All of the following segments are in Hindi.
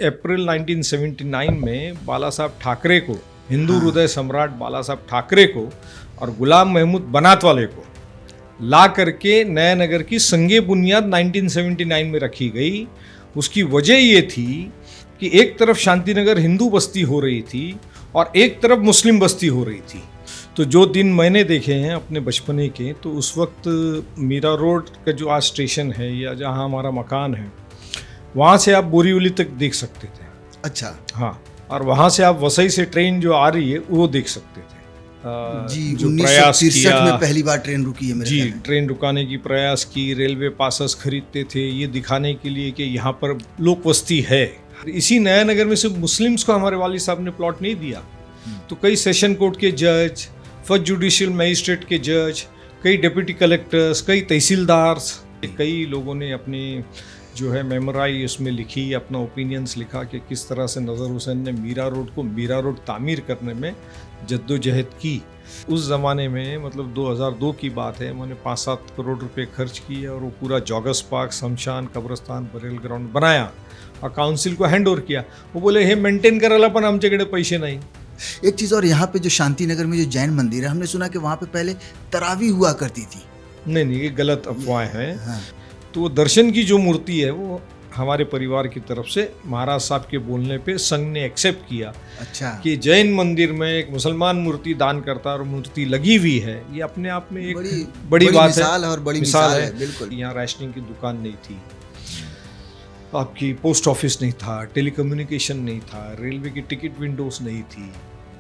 अप्रैल 1979 में बाला साहब ठाकरे को, हिंदू हृदय सम्राट बाला साहब ठाकरे को और गुलाम महमूद बनातवाले को ला करके नया नगर की संगे बुनियाद 1979 में रखी गई। उसकी वजह ये थी कि एक तरफ शांतिनगर हिंदू बस्ती हो रही थी और एक तरफ मुस्लिम बस्ती हो रही थी। तो जो दिन मैंने देखे हैं अपने बचपने के, तो उस वक्त मीरा रोड का जो आज स्टेशन है या जहाँ हमारा मकान है, वहाँ से आप बोरीवली तक देख सकते थे। अच्छा। हाँ, और वहाँ से आप वसई से ट्रेन जो आ रही है वो देख सकते थे। जी, जो प्रयास 1963 किया, में पहली बार ट्रेन रुकी है मेरे जी, ख्याल में। ट्रेन रुकाने की प्रयास की, रेलवे पासस खरीदते थे ये दिखाने के लिए कि यहाँ पर लोक बस्ती है। इसी नया नगर में से मुस्लिम्स को हमारे वालिद साहब ने प्लॉट नहीं दिया, तो कई सेशन कोर्ट के जज, फर्स्ट जुडिशियल मजिस्ट्रेट के जज, कई डिप्टी कलेक्टर्स, कई तहसीलदार, कई लोगों ने अपनी जो है मेमोराई उसमें लिखी, अपना ओपिनियंस लिखा कि किस तरह से नज़र हुसैन ने मीरा रोड को मीरा रोड तामीर करने में जद्दोजहद की। उस ज़माने में मतलब 2002 की बात है, मैंने 5-7 करोड़ रुपए खर्च किए और वो पूरा जॉगर्स पार्क, शमशान, कब्रस्तान, बरेल ग्राउंड बनाया और काउंसिल को हैंड ओवर किया। वो बोले हे मेंटेन करायला पण आमच्याकडे पैसे नहीं। एक चीज़ और, यहाँ पे जो शांति नगर में जो जैन मंदिर है, हमने सुना कि वहाँ पे पहले तरावी हुआ करती थी। नहीं, ये गलत अफवाहें हैं। हाँ। तो वो दर्शन की जो मूर्ति है वो हमारे परिवार की तरफ से महाराज साहब के बोलने पे संघ ने एक्सेप्ट किया। अच्छा। कि जैन मंदिर में एक मुसलमान मूर्ति दान करता और मूर्ति लगी हुई है, ये अपने आप में एक बड़ी बात मिसाल है और बड़ी मिसाल है। बिल्कुल। यहाँ राशनिंग की दुकान नहीं थी, आपकी पोस्ट ऑफिस नहीं था, टेलीकम्युनिकेशन नहीं था, रेलवे की टिकट विंडोज नहीं थी,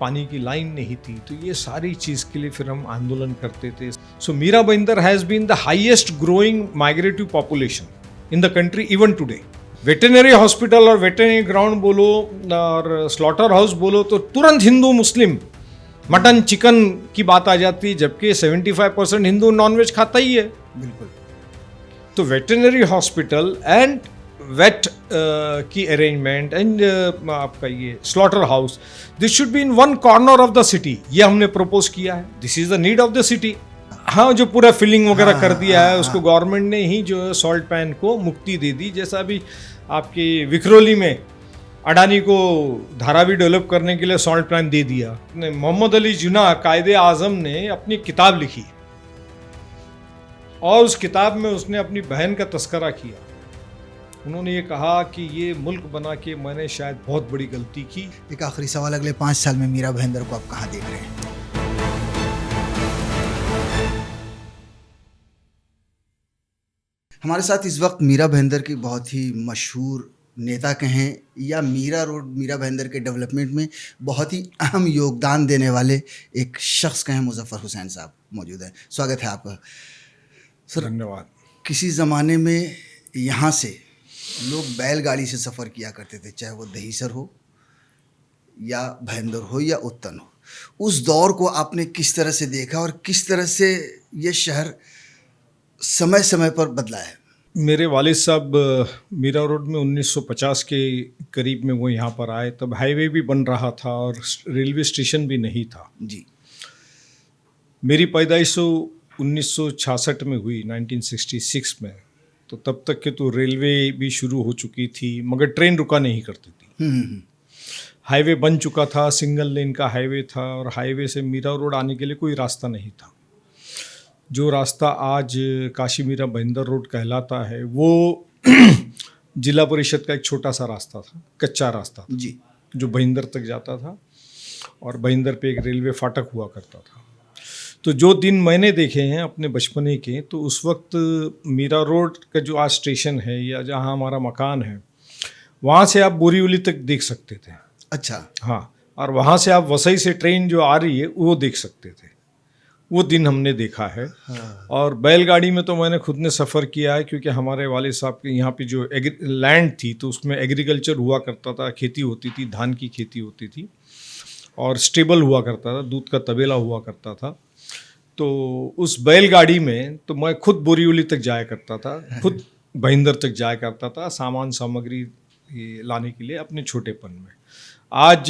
पानी की लाइन नहीं थी। तो ये सारी चीज़ के लिए फिर हम आंदोलन करते थे। So Mira Bhayandar has been the highest growing migrative population in the country even today. Veterinary hospital और वेटरनरी ग्राउंड बोलो और स्लॉटर हाउस बोलो तो तुरंत हिंदू मुस्लिम मटन चिकन की बात आ जाती है, जबकि 75% हिंदू नॉनवेज खाता ही है। बिल्कुल। तो वेटरनरी हॉस्पिटल एंड वेट की अरेंजमेंट एंड आपका ये slaughter house, this should be in one corner of the city, ये हमने प्रपोज किया है। This is the need of the city. हाँ, जो पूरा फिलिंग वगैरह कर दिया है उसको गवर्नमेंट ने ही जो है सॉल्ट पैन को मुक्ति दे दी। जैसा अभी आपकी विक्रोली में अडानी को धारावी डेवलप करने के लिए सॉल्ट पैन दे दिया। मोहम्मद अली जिन्ना कायदे आजम ने अपनी किताब लिखी और उस किताब में उसने अपनी बहन का तस्करा किया। उन्होंने ये कहा कि ये मुल्क बना के मैंने शायद बहुत बड़ी गलती की। एक आखिरी सवाल, अगले 5 साल में मीरा भाईंदर को आप कहाँ देख रहे हैं? हमारे साथ इस वक्त मीरा भाईंदर की बहुत ही मशहूर नेता कहें या मीरा रोड मीरा भाईंदर के डेवलपमेंट में बहुत ही अहम योगदान देने वाले एक शख्स कहें, मुजफ्फर हुसैन साहब मौजूद हैं। स्वागत है आपका सर। धन्यवाद। किसी ज़माने में यहाँ से लोग बैलगाड़ी से सफ़र किया करते थे, चाहे वो दहीसर हो या भाईंदर हो या उत्तन हो। उस दौर को आपने किस तरह से देखा और किस तरह से ये शहर समय समय पर बदला है? मेरे वालिद साहब मीरा रोड में 1950 के करीब में वो यहाँ पर आए, तब हाईवे भी बन रहा था और रेलवे स्टेशन भी नहीं था। जी। मेरी पैदाइश 1966 में हुई, 1966 में, तो तब तक के तो रेलवे भी शुरू हो चुकी थी मगर ट्रेन रुका नहीं करती थी। हाईवे बन चुका था, सिंगल लेन का हाईवे था और हाईवे से मीरा रोड आने के लिए कोई रास्ता नहीं था। जो रास्ता आज काशी मीरा भाईंदर रोड कहलाता है वो जिला परिषद का एक छोटा सा रास्ता था, कच्चा रास्ता था जी, जो भाईंदर तक जाता था और भाईंदर पे एक रेलवे फाटक हुआ करता था। तो जो दिन मैंने देखे हैं अपने बचपने के, तो उस वक्त मीरा रोड का जो आज स्टेशन है या जहाँ हमारा मकान है, वहाँ से आप बोरीवली तक देख सकते थे। अच्छा। हाँ, और वहाँ से आप वसई से ट्रेन जो आ रही है वो देख सकते थे। वो दिन हमने देखा है। हाँ। और बैलगाड़ी में तो मैंने खुद ने सफ़र किया है, क्योंकि हमारे वालिद साहब के यहाँ पे जो लैंड थी तो उसमें एग्रीकल्चर हुआ करता था, खेती होती थी, धान की खेती होती थी और स्टेबल हुआ करता था, दूध का तबेला हुआ करता था। तो उस बैलगाड़ी में तो मैं खुद बोरीवली तक जाया करता था, खुद भाईंदर तक जाया करता था सामान सामग्री लाने के लिए अपने छोटेपन में। आज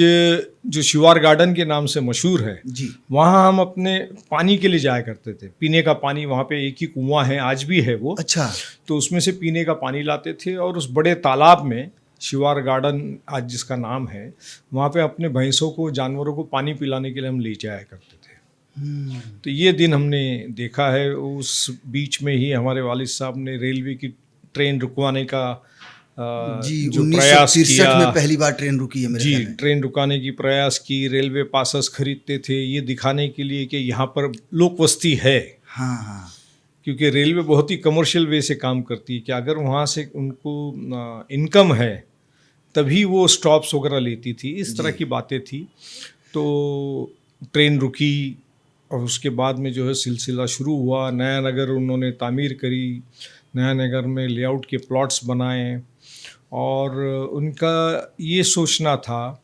जो शिवार गार्डन के नाम से मशहूर है जी, वहाँ हम अपने पानी के लिए जाया करते थे। पीने का पानी, वहाँ पे एक ही कुआं है, आज भी है वो। अच्छा। तो उसमें से पीने का पानी लाते थे और उस बड़े तालाब में शिवार गार्डन आज जिसका नाम है, वहाँ पे अपने भैंसों को, जानवरों को पानी पिलाने के लिए हम ले जाया करते थे। तो ये दिन हमने देखा है। उस बीच में ही हमारे वालिद साहब ने रेलवे की ट्रेन रुकवाने का जी, जो प्रयास 1963 किया, में पहली बार ट्रेन रुकी है मेरे जी, ख्याल में। ट्रेन रुकाने की प्रयास की, रेलवे पासस खरीदते थे ये दिखाने के लिए कि यहाँ पर लोक वस्ती है। हाँ हाँ, क्योंकि रेलवे बहुत ही कमर्शियल वे से काम करती है कि अगर वहाँ से उनको इनकम है तभी वो स्टॉप्स वगैरह लेती थी, इस तरह की बातें थी। तो ट्रेन रुकी और उसके बाद में जो है सिलसिला शुरू हुआ। नया नगर उन्होंने तामीर करी, नया नगर में लेआउट के प्लॉट्स बनाए और उनका ये सोचना था,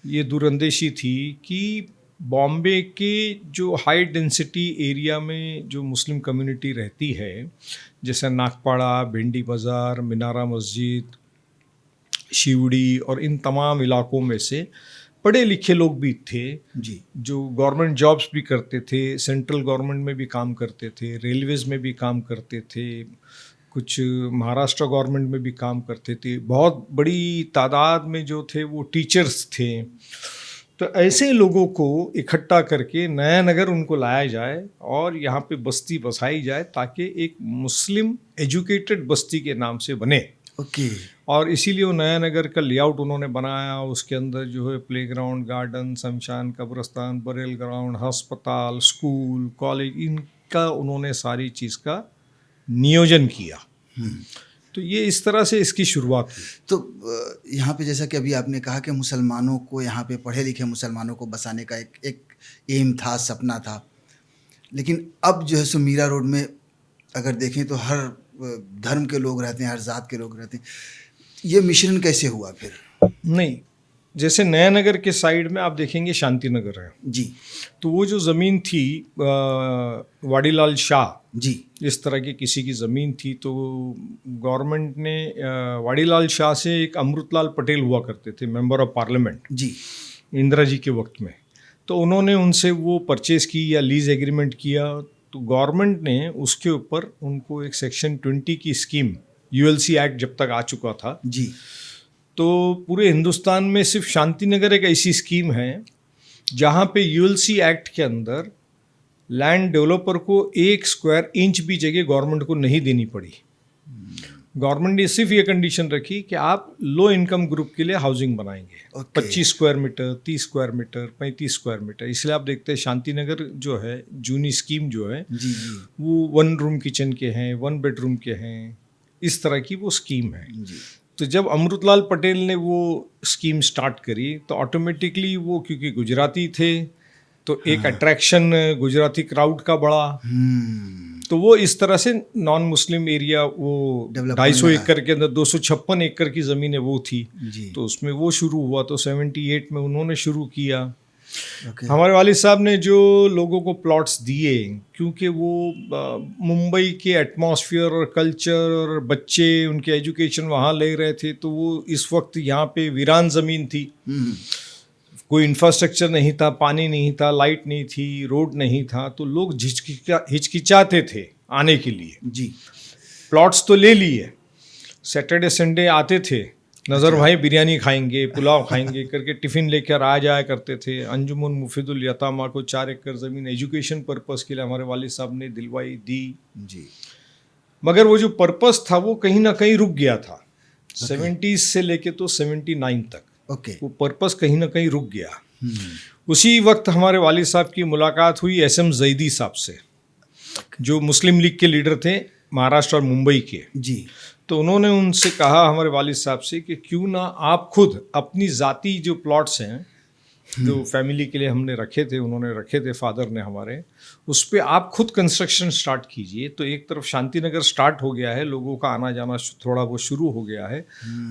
ये दूरंदेशी थी कि बॉम्बे के जो हाई डेंसिटी एरिया में जो मुस्लिम कम्युनिटी रहती है, जैसे नागपाड़ा, भिंडी बाज़ार, मीनारा मस्जिद, शिवड़ी और इन तमाम इलाकों में से पढ़े लिखे लोग भी थे जी, जो गवर्नमेंट जॉब्स भी करते थे, सेंट्रल गवर्नमेंट में भी काम करते थे, रेलवेज़ में भी काम करते थे, कुछ महाराष्ट्र गवर्नमेंट में भी काम करते थे। बहुत बड़ी तादाद में जो थे वो टीचर्स थे। तो ऐसे लोगों को इकट्ठा करके नया नगर उनको लाया जाए और यहाँ पे बस्ती बसाई जाए ताकि एक मुस्लिम एजुकेटेड बस्ती के नाम से बने। ओके। और इसीलिए वो नया नगर का लेआउट उन्होंने बनाया। उसके अंदर जो है प्लेग्राउंड, गार्डन, शमशान, कब्रिस्तान, बरेल ग्राउंड, अस्पताल, स्कूल, कॉलेज, इनका उन्होंने सारी चीज़ का नियोजन किया। तो ये इस तरह से इसकी शुरुआत हुई। तो यहाँ पे जैसा कि अभी आपने कहा कि मुसलमानों को, यहाँ पे पढ़े लिखे मुसलमानों को बसाने का एक एम था, सपना था, लेकिन अब जो है सो मीरा रोड में अगर देखें तो हर धर्म के लोग रहते हैं, हर जात के लोग रहते हैं। ये मिश्रण कैसे हुआ फिर? नहीं, जैसे नया नगर के साइड में आप देखेंगे शांति नगर है जी तो वो जो ज़मीन थी वाडीलाल शाह, जी, इस तरह की किसी की ज़मीन थी। तो गवर्नमेंट ने वाडीलाल शाह से एक अमृतलाल पटेल हुआ करते थे, मेंबर ऑफ पार्लियामेंट, जी, इंदिरा जी के वक्त में। तो उन्होंने उनसे वो परचेज़ की या लीज एग्रीमेंट किया। तो गवर्नमेंट ने उसके ऊपर उनको एक सेक्शन 20 की स्कीम, यूएलसी एक्ट जब तक आ चुका था, जी, तो पूरे हिंदुस्तान में सिर्फ शांति नगर एक ऐसी स्कीम है जहाँ पे यूएलसी एक्ट के अंदर लैंड डेवलपर को 1 स्क्वायर इंच भी जगह गवर्नमेंट को नहीं देनी पड़ी। गवर्नमेंट ने सिर्फ ये कंडीशन रखी कि आप लो इनकम ग्रुप के लिए हाउसिंग बनाएंगे। Okay. 25 square metre, 30 square metre, 35 square metre. इसलिए आप देखते हैं शांति नगर जो है, जूनी स्कीम जो है, जी, जी, वो 1 रूम किचन के हैं, 1 बेडरूम के हैं, इस तरह की वो स्कीम है। जी, तो जब अमृतलाल पटेल ने वो स्कीम स्टार्ट करी तो ऑटोमेटिकली वो, क्योंकि गुजराती थे तो एक अट्रैक्शन गुजराती क्राउड का बढ़ा। तो वो इस तरह से नॉन मुस्लिम एरिया, वो Develop 250 होने लगा। एकड़ के अंदर 256 एकड़ की ज़मीनें वो थी। जी, तो उसमें वो शुरू हुआ। तो 78 में उन्होंने शुरू किया। ओके, हमारे वालिद साहब ने जो लोगों को प्लॉट्स दिए, क्योंकि वो मुंबई के एटमॉस्फेयर और कल्चर और बच्चे उनके एजुकेशन वहाँ ले रहे थे, तो वो इस वक्त यहाँ पे वीरान ज़मीन थी, कोई इंफ्रास्ट्रक्चर नहीं था, पानी नहीं था, लाइट नहीं थी, रोड नहीं था। तो लोग हिचकिचाते थे आने के लिए। जी, प्लॉट्स तो ले लिए, सैटरडे संडे आते थे, नज़र भाई बिरयानी खाएंगे, पुलाव खाएंगे करके टिफ़िन लेकर आ जाया करते थे। अंजुमन मुफीदुल यतामा को 4 एकड़ ज़मीन एजुकेशन पर्पज़ के लिए हमारे वालिद साहब ने दिलवाई दी। जी, मगर वो जो पर्पज़ था वो कहीं ना कहीं रुक गया था। 70s से लेके तो 79 तक ओके, वो पर्पज़ कहीं ना कहीं रुक गया। उसी वक्त हमारे वालिद साहब की मुलाकात हुई एसएम जैदी साहब से, जो मुस्लिम लीग के लीडर थे महाराष्ट्र और मुंबई के। जी, तो उन्होंने उनसे कहा हमारे वालिद साहब से कि क्यों ना आप खुद अपनी ज़ाती जो प्लॉट्स हैं, जो फैमिली के लिए हमने रखे थे, उन्होंने रखे थे फादर ने हमारे, उस पर आप खुद कंस्ट्रक्शन स्टार्ट कीजिए। तो एक तरफ शांति नगर स्टार्ट हो गया है, लोगों का आना जाना थोड़ा वो शुरू हो गया है।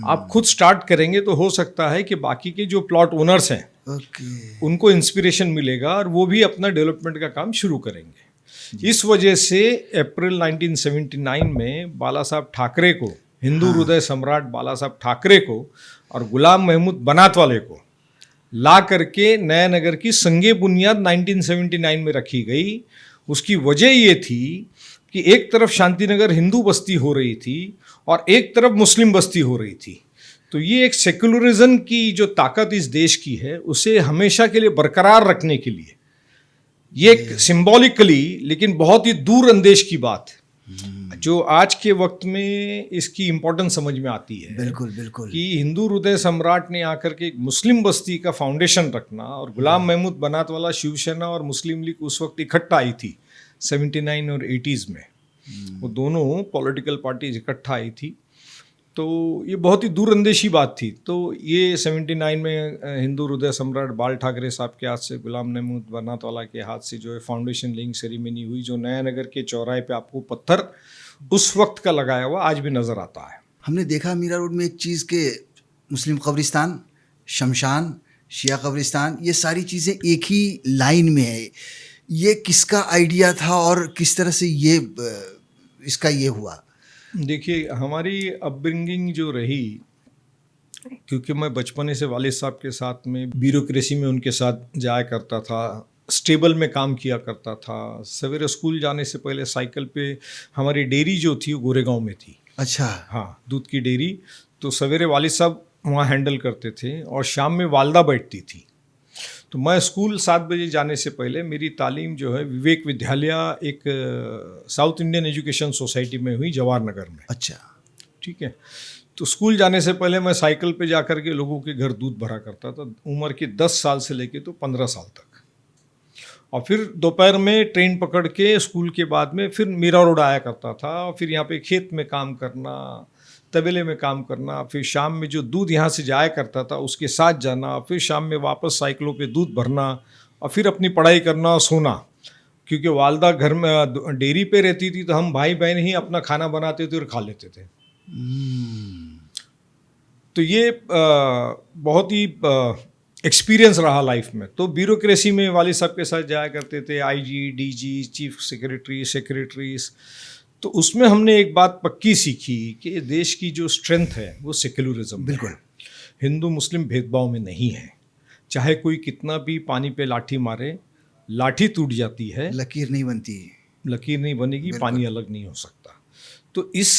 आप खुद स्टार्ट करेंगे तो हो सकता है कि बाकी के जो प्लॉट ओनर्स हैं ओके, उनको इंस्पिरेशन मिलेगा और वो भी अपना डेवलपमेंट का काम शुरू करेंगे। इस वजह से अप्रैल 1979 में बाला साहब ठाकरे को, हिंदू हृदय सम्राट बाला साहब ठाकरे को और गुलाम महमूद बनातवाले को ला करके नया नगर की संगे बुनियाद 1979 में रखी गई। उसकी वजह ये थी कि एक तरफ शांति नगर हिंदू बस्ती हो रही थी और एक तरफ मुस्लिम बस्ती हो रही थी। तो ये एक सेकुलरिज्म की जो ताकत इस देश की है उसे हमेशा के लिए बरकरार रखने के लिए ये एक सिंबॉलिकली लेकिन बहुत ही दूर अंदेश की बात है जो आज के वक्त में इसकी इम्पोर्टेंस समझ में आती है। बिल्कुल बिल्कुल कि हिंदू हृदय सम्राट ने आकर के एक मुस्लिम बस्ती का फाउंडेशन रखना और गुलाम महमूद बनातवाला शिवसेना और मुस्लिम लीग उस वक्त इकट्ठा आई थी 79 और 80s में। वो दोनों पॉलिटिकल पार्टीज इकट्ठा आई थी, तो ये बहुत ही दूरअंदेशी बात थी। तो ये 79 में हिंदू हृदय सम्राट बाल ठाकरे साहब के हाथ से, गुलाम महमूद बनातवाला के हाथ से जो है फाउंडेशन लेइंग सेरेमनी हुई, जो नया नगर के चौराहे पे आपको पत्थर उस वक्त का लगाया हुआ आज भी नज़र आता है। हमने देखा मीरा रोड में एक चीज़ के मुस्लिम कब्रिस्तान, शमशान, शिया कब्रिस्तान, ये सारी चीज़ें एक ही लाइन में है। ये किसका आइडिया था और किस तरह से ये इसका ये हुआ? देखिए, हमारी अपब्रिंगिंग जो रही, क्योंकि मैं बचपने से वालिद साहब के साथ में ब्यूरोक्रेसी में उनके साथ जाया करता था, स्टेबल में काम किया करता था। सवेरे स्कूल जाने से पहले साइकिल पे हमारी डेयरी जो थी वो गोरेगांव में थी। अच्छा। हाँ, दूध की डेयरी। तो सवेरे वालिद साहब वहाँ हैंडल करते थे और शाम में वालदा बैठती थी। तो मैं स्कूल 7 बजे जाने से पहले मेरी तालीम जो है विवेक विद्यालय एक साउथ इंडियन एजुकेशन सोसाइटी में हुई, जवाहर नगर में। अच्छा, ठीक है। तो स्कूल जाने से पहले मैं साइकिल पे जा कर के लोगों के घर दूध भरा करता था, उम्र के 10 साल से लेके तो 15 साल तक। और फिर दोपहर में ट्रेन पकड़ के स्कूल के बाद में फिर मीरा रोड आया करता था, और फिर यहाँ पे खेत में काम करना, तबेले में काम करना, फिर शाम में जो दूध यहाँ से जाया करता था उसके साथ जाना, फिर शाम में वापस साइकिलों पे दूध भरना, और फिर अपनी पढ़ाई करना और सोना। क्योंकि वालदा घर में डेयरी पे रहती थी तो हम भाई बहन ही अपना खाना बनाते थे और खा लेते थे। तो ये बहुत ही एक्सपीरियंस रहा लाइफ में। तो ब्यूरोक्रेसी में वालिद साहब के साथ जाया करते थे, IG, DG, chief secretary, secretaries. तो उसमें हमने एक बात पक्की सीखी कि देश की जो स्ट्रेंथ है वो सेक्युलरिज्म। बिल्कुल। हिंदू मुस्लिम भेदभाव में नहीं है। चाहे कोई कितना भी पानी पे लाठी मारे, लाठी टूट जाती है, लकीर नहीं बनती, लकीर नहीं बनेगी, पानी अलग नहीं हो सकता। तो इस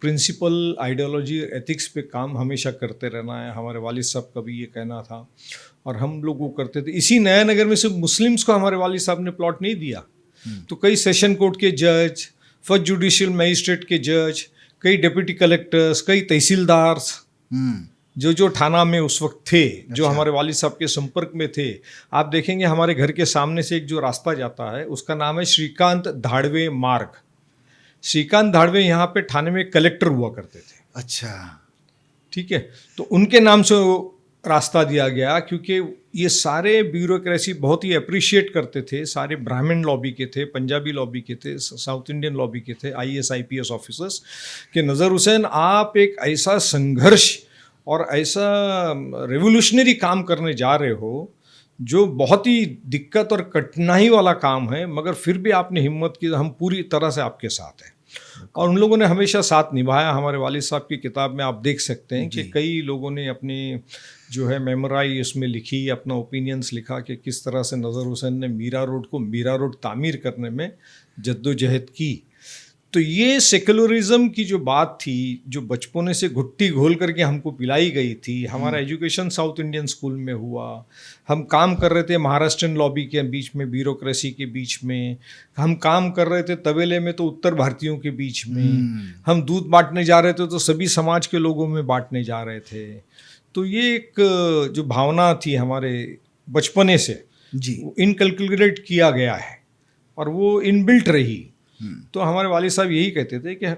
प्रिंसिपल, आइडियोलॉजी, एथिक्स पे काम हमेशा करते रहना है। हमारे वालिद साहब का भी ये कहना था और हम लोग वो करते थे। इसी नया नगर में सिर्फ मुस्लिम्स को हमारे वालिद साहब ने प्लॉट नहीं दिया। तो कई सेशन कोर्ट के जज, फर्स्ट जुडिशियल मजिस्ट्रेट के जज, कई डिप्टी कलेक्टर्स, कई तहसीलदार जो थाना में उस वक्त थे, जो हमारे वालिद साहब के संपर्क में थे। आप देखेंगे हमारे घर के सामने से एक जो रास्ता जाता है उसका नाम है श्रीकांत धाड़वे मार्ग। श्रीकांत धाड़वे यहाँ पे थाने में कलेक्टर हुआ करते थे। अच्छा, ठीक है। तो उनके नाम से वो रास्ता दिया गया, क्योंकि ये सारे ब्यूरोक्रेसी बहुत ही अप्रिशिएट करते थे। सारे ब्राह्मण लॉबी के थे, पंजाबी लॉबी के थे, साउथ इंडियन लॉबी के थे, IAS IPS ऑफिसर्स के। नज़र हुसैन, आप एक ऐसा संघर्ष और ऐसा रेवोल्यूशनरी काम करने जा रहे हो जो बहुत ही दिक्कत और कठिनाई वाला काम है, मगर फिर भी आपने हिम्मत की, हम पूरी तरह से आपके साथ हैं। और उन लोगों ने हमेशा साथ निभाया। हमारे वालिद साहब की किताब में आप देख सकते हैं कि कई लोगों ने अपनी जो है मेमोराई उसमें लिखी, अपना ओपिनियंस लिखा कि किस तरह से नज़र हुसैन ने मीरा रोड को मीरा रोड तामीर करने में जद्दोजहद की। तो ये सेकुलरिज्म की जो बात थी, जो बचपने से घुट्टी घोल करके हमको पिलाई गई थी। हमारा एजुकेशन साउथ इंडियन स्कूल में हुआ, हम काम कर रहे थे महाराष्ट्रन लॉबी के बीच में, ब्यूरोक्रेसी के बीच में, हम काम कर रहे थे तबेले में तो उत्तर भारतीयों के बीच में, हम दूध बांटने जा रहे थे तो सभी समाज के लोगों में बांटने जा रहे थे। तो ये एक जो भावना थी हमारे बचपने से जी, इनकल्कुलेट किया गया है और वो इनबिल्ट रही। तो हमारे वालिद साहब यही कहते थे कि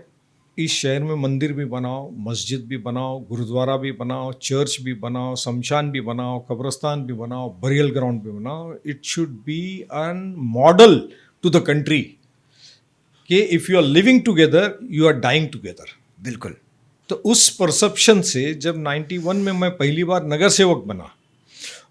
इस शहर में मंदिर भी बनाओ, मस्जिद भी बनाओ, गुरुद्वारा भी बनाओ, चर्च भी बनाओ, शमशान भी बनाओ, कब्रस्तान भी बनाओ, बरियल ग्राउंड भी बनाओ। It should be an model to the country कि if you are living together you are dying together. बिल्कुल। तो उस परसेप्शन से जब 91 में मैं पहली बार नगर सेवक बना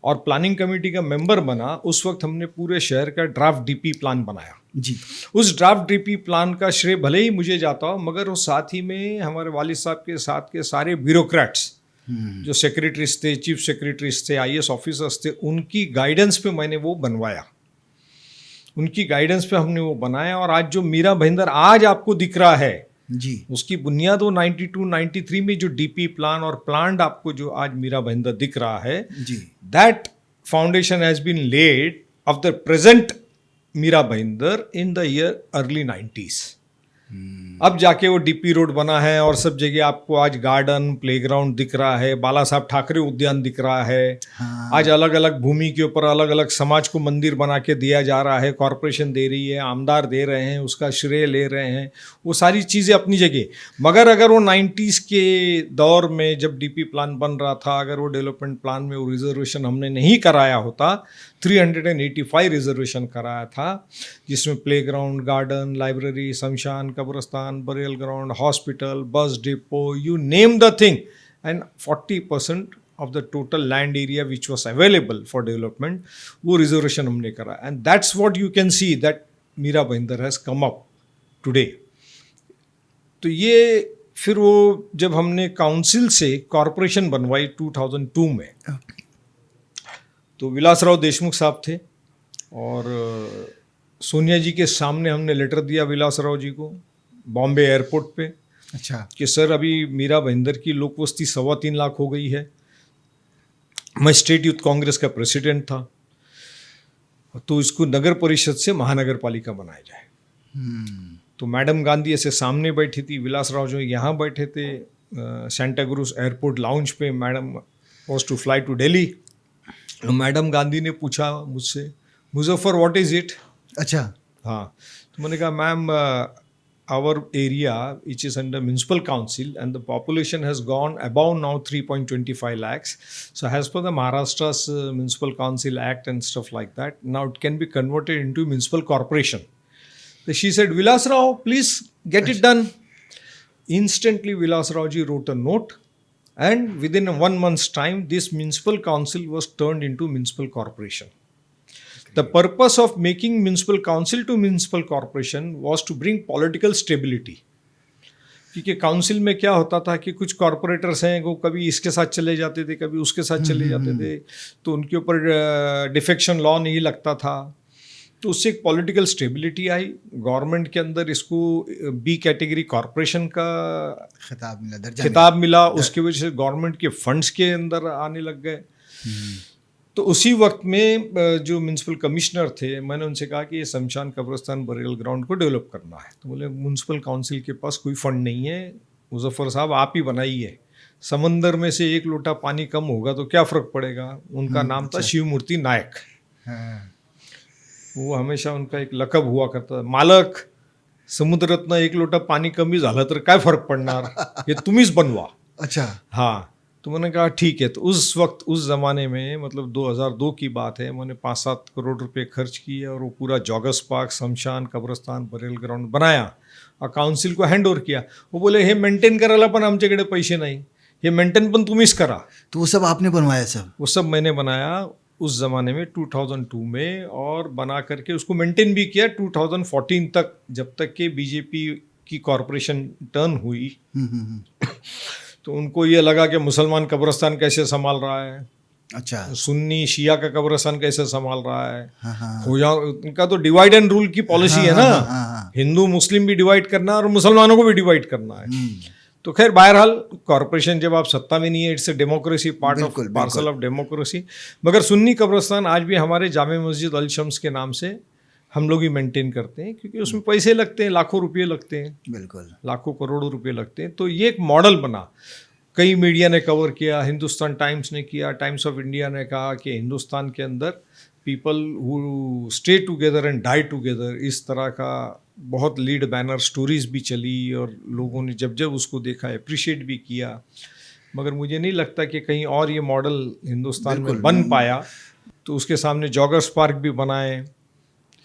और प्लानिंग कमेटी का मेंबर बना, उस वक्त हमने पूरे शहर का ड्राफ्ट DP प्लान बनाया जी। उस ड्राफ्ट DP प्लान का श्रेय भले ही मुझे जाता हो, मगर वो साथ ही में हमारे वालिद साहब के साथ के सारे ब्यूरोक्रेट्स जो सेक्रेटरीज थे, चीफ सेक्रेटरीज थे, IAS ऑफिसर्स थे, उनकी गाइडेंस पे मैंने वो बनवाया। उनकी गाइडेंस पे हमने वो बनाया। और आज जो मीरा भाईंदर आज आपको दिख रहा है जी। उसकी बुनियाद वो 92-93 में जो डीपी प्लान और प्लान्ड आपको जो आज मीरा भाईंदर दिख रहा है, जी। That foundation has been laid of the present Mira Bhayandar in the year early 90s। अब जाके वो डीपी रोड बना है और सब जगह आपको आज गार्डन, प्लेग्राउंड दिख रहा है, बाला साहब ठाकरे उद्यान दिख रहा है। हाँ। आज अलग अलग भूमि के ऊपर अलग अलग समाज को मंदिर बना के दिया जा रहा है, कॉरपोरेशन दे रही है, आमदार दे रहे हैं, उसका श्रेय ले रहे हैं, वो सारी चीज़ें अपनी जगह। मगर अगर वो 90s के दौर में जब डीपी प्लान बन रहा था, अगर वो डेवलपमेंट प्लान में वो रिजर्वेशन हमने नहीं कराया होता, 385 रिजर्वेशन कराया था, जिसमें प्लेग्राउंड, गार्डन, लाइब्रेरी, शमशान, कब्रस्तान, burial ground, hospital, bus depot, you name the thing, and 40% of the total land area which was available for development, वो रिजर्वेशन हमने करा। And that's what you can see that Mira Bhayandar has come up today. तो ये फिर वो जब हमने काउंसिल से कॉरपोरेशन बनवाई 2002 में, तो विलासराव देशमुख साहब थे और सोनिया जी के सामने हमने लेटर दिया विलासराव जी को बॉम्बे एयरपोर्ट पे। अच्छा। कि सर अभी मीरा भाईंदर की लोक वस्ती 3.25 लाख हो गई है, मैं स्टेट यूथ कांग्रेस का प्रेसिडेंट था, तो इसको नगर परिषद से महानगर पालिका बनाया जाए। तो मैडम गांधी ऐसे सामने बैठी थी, विलासराव जो यहाँ बैठे थे सेंटा क्रूज एयरपोर्ट लाउंज पे, madam was to fly to Delhi. तो मैडम गांधी ने पूछा मुझसे, मुजफ्फर व्हाट इज़ इट? अच्छा। हाँ, तो मैंने कहा ma'am our area which is under municipal council and the population has gone above now 3.25 lakhs, so as per the Maharashtra's municipal council act and stuff like that, now it can be converted into municipal corporation. So she said, Vilas Rao, please get it done. Instantly Vilas Rao ji wrote a note, and within 1 month's time this municipal council was turned into municipal corporation. The purpose of making municipal council to municipal corporation was to bring political stability. क्योंकि काउंसिल में क्या होता था कि कुछ कॉरपोरेटर्स हैं वो कभी इसके साथ चले जाते थे, कभी उसके साथ चले जाते थे, तो उनके ऊपर डिफेक्शन लॉ नहीं लगता था, तो उससे एक पॉलिटिकल स्टेबिलिटी आई। गवर्नमेंट के अंदर इसको बी कैटेगरी कॉरपोरेशन का खिताब मिला, उसकी वजह से गवर्नमेंट के फंड्स के अंदर आने लग गए। तो उसी वक्त में जो म्यूनसिपल कमिश्नर थे, मैंने उनसे कहा कि ये शमशान, कब्रस्तान, बरियल ग्राउंड को डेवलप करना है। तो बोले म्यूनसिपल काउंसिल के पास कोई फंड नहीं है, मुजफ्फर साहब आप ही बनाइए, समंदर में से एक लोटा पानी कम होगा तो क्या फ़र्क पड़ेगा। उनका नाम था शिव मूर्ति नायक। वो हमेशा उनका एक लकब हुआ करता, मालक समुद्र रत्न एक लोटा पाणी कमी झालं तर काय फरक पडणार, हे तुम्हीच बनवा। अच्छा। हाँ, तो मैंने कहा ठीक है। तो उस वक्त उस ज़माने में मतलब 2002 की बात है, मैंने 5-7 करोड़ रुपए खर्च किए और वो पूरा जॉगर्स पार्क, शमशान, कब्रस्तान, बरियल ग्राउंड बनाया और काउंसिल को हँड ओव्हर किया। वो बोले हे मेंटेन करायला पण आमच्याकडे पैसे नाही, हे मेंटेन पण तुम्हीच करा। तो वो सब आपने बनवाया? सब वो सब मैंने बनाया उस ज़माने में 2002 में, और बना करके उसको मेंटेन भी किया 2014 तक, जब तक कि बीजेपी की कॉरपोरेशन टर्न हुई। तो उनको ये लगा कि मुसलमान कब्रस्तान कैसे संभाल रहा है, अच्छा, सुन्नी शिया का कब्रस्तान कैसे संभाल रहा है। हाँ। उनका तो डिवाइड एंड रूल की पॉलिसी है ना, हिंदू मुस्लिम भी डिवाइड करना और मुसलमानों को भी डिवाइड करना है। तो खैर बहरहाल कॉरपोरेशन जब आप सत्ता में नहीं है, it's a democracy, part of parcel of democracy. मगर सुन्नी कब्रस्तान आज भी हमारे जामे मस्जिद अल शम्स के नाम से हम लोग ही मेंटेन करते हैं, क्योंकि उसमें पैसे लगते हैं, लाखों रुपये लगते हैं, बिल्कुल लाखों करोड़ों रुपए लगते हैं। तो ये एक मॉडल बना, कई मीडिया ने कवर किया, हिंदुस्तान टाइम्स ने किया, टाइम्स ऑफ इंडिया ने कहा कि हिंदुस्तान के अंदर people who stay together and die together, इस तरह का बहुत लीड बैनर स्टोरीज भी चली और लोगों ने जब जब उसको देखा अप्रिशिएट भी किया। मगर मुझे नहीं लगता कि कहीं और ये मॉडल हिंदुस्तान में बन पाया। तो उसके सामने जॉगर्स पार्क भी बनाए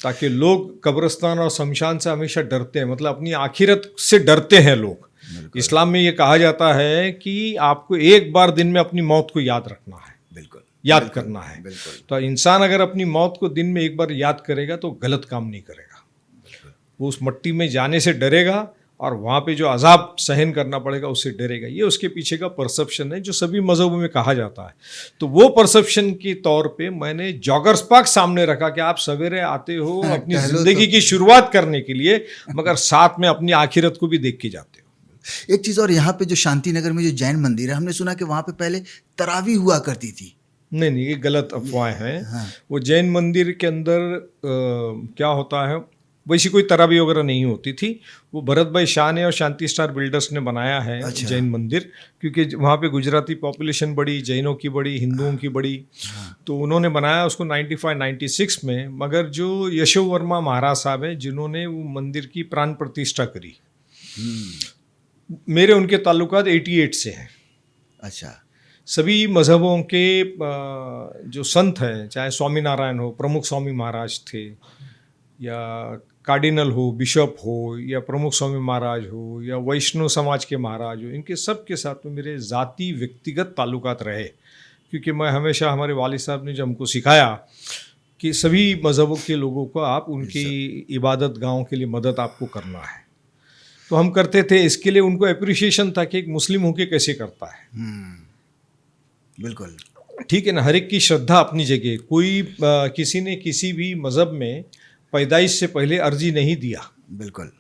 ताकि लोग कब्रस्तान और शमशान से हमेशा डरते हैं, मतलब अपनी आखिरत से डरते हैं लोग। इस्लाम में ये कहा जाता है कि आपको एक बार दिन में अपनी मौत को याद रखना है, बिल्कुल याद करना है। तो इंसान अगर अपनी मौत को दिन में एक बार याद करेगा तो गलत काम नहीं करेगा, वो उस मट्टी में जाने से डरेगा और वहाँ पे जो अजाब सहन करना पड़ेगा उससे डरेगा। ये उसके पीछे का परसेप्शन है जो सभी मज़हबों में कहा जाता है। तो वो परसेप्शन के तौर पे मैंने जॉगर्स पार्क सामने रखा कि आप सवेरे आते हो अपनी ज़िंदगी की शुरुआत करने के लिए, मगर साथ में अपनी आखिरत को भी देख के जाते हो। एक चीज़ और, यहाँ पे जो शांति नगर में जो जैन मंदिर है, हमने सुना कि वहाँ पे पहले तरावी हुआ करती थी। नहीं, ये गलत अफवाहें हैं। हाँ। वो जैन मंदिर के अंदर क्या होता है, वैसी कोई तरावी वगैरह नहीं होती थी। वो भरत भाई शाह ने और शांति स्टार बिल्डर्स ने बनाया है। अच्छा। जैन मंदिर, क्योंकि वहाँ पे गुजराती पॉपुलेशन बड़ी, जैनों की बड़ी, हिंदुओं की बड़ी, तो उन्होंने बनाया उसको 95-96 में। मगर जो यशो वर्मा महाराज साहब हैं जिन्होंने वो मंदिर की प्राण प्रतिष्ठा करी, मेरे उनके ताल्लुकात 88 से हैं। अच्छा। सभी मज़हबों के जो संत हैं, चाहे स्वामीनारायण हो, प्रमुख स्वामी महाराज थे, या कार्डिनल हो, बिशप हो, या प्रमुख स्वामी महाराज हो, या वैष्णव समाज के महाराज हो, इनके सब के साथ में मेरे ज़ाती व्यक्तिगत ताल्लुकात रहे। क्योंकि मैं हमेशा, हमारे वालिद साहब ने जो हमको सिखाया कि सभी मज़हबों के लोगों को आप उनकी इबादत गाहों के लिए मदद आपको करना है, तो हम करते थे। इसके लिए उनको अप्रिसिएशन था कि एक मुस्लिम होके कैसे करता है। बिल्कुल ठीक है ना, हर एक की श्रद्धा अपनी जगह। कोई किसी ने किसी भी मज़हब में पैदाइश से पहले अर्जी नहीं दिया। बिल्कुल।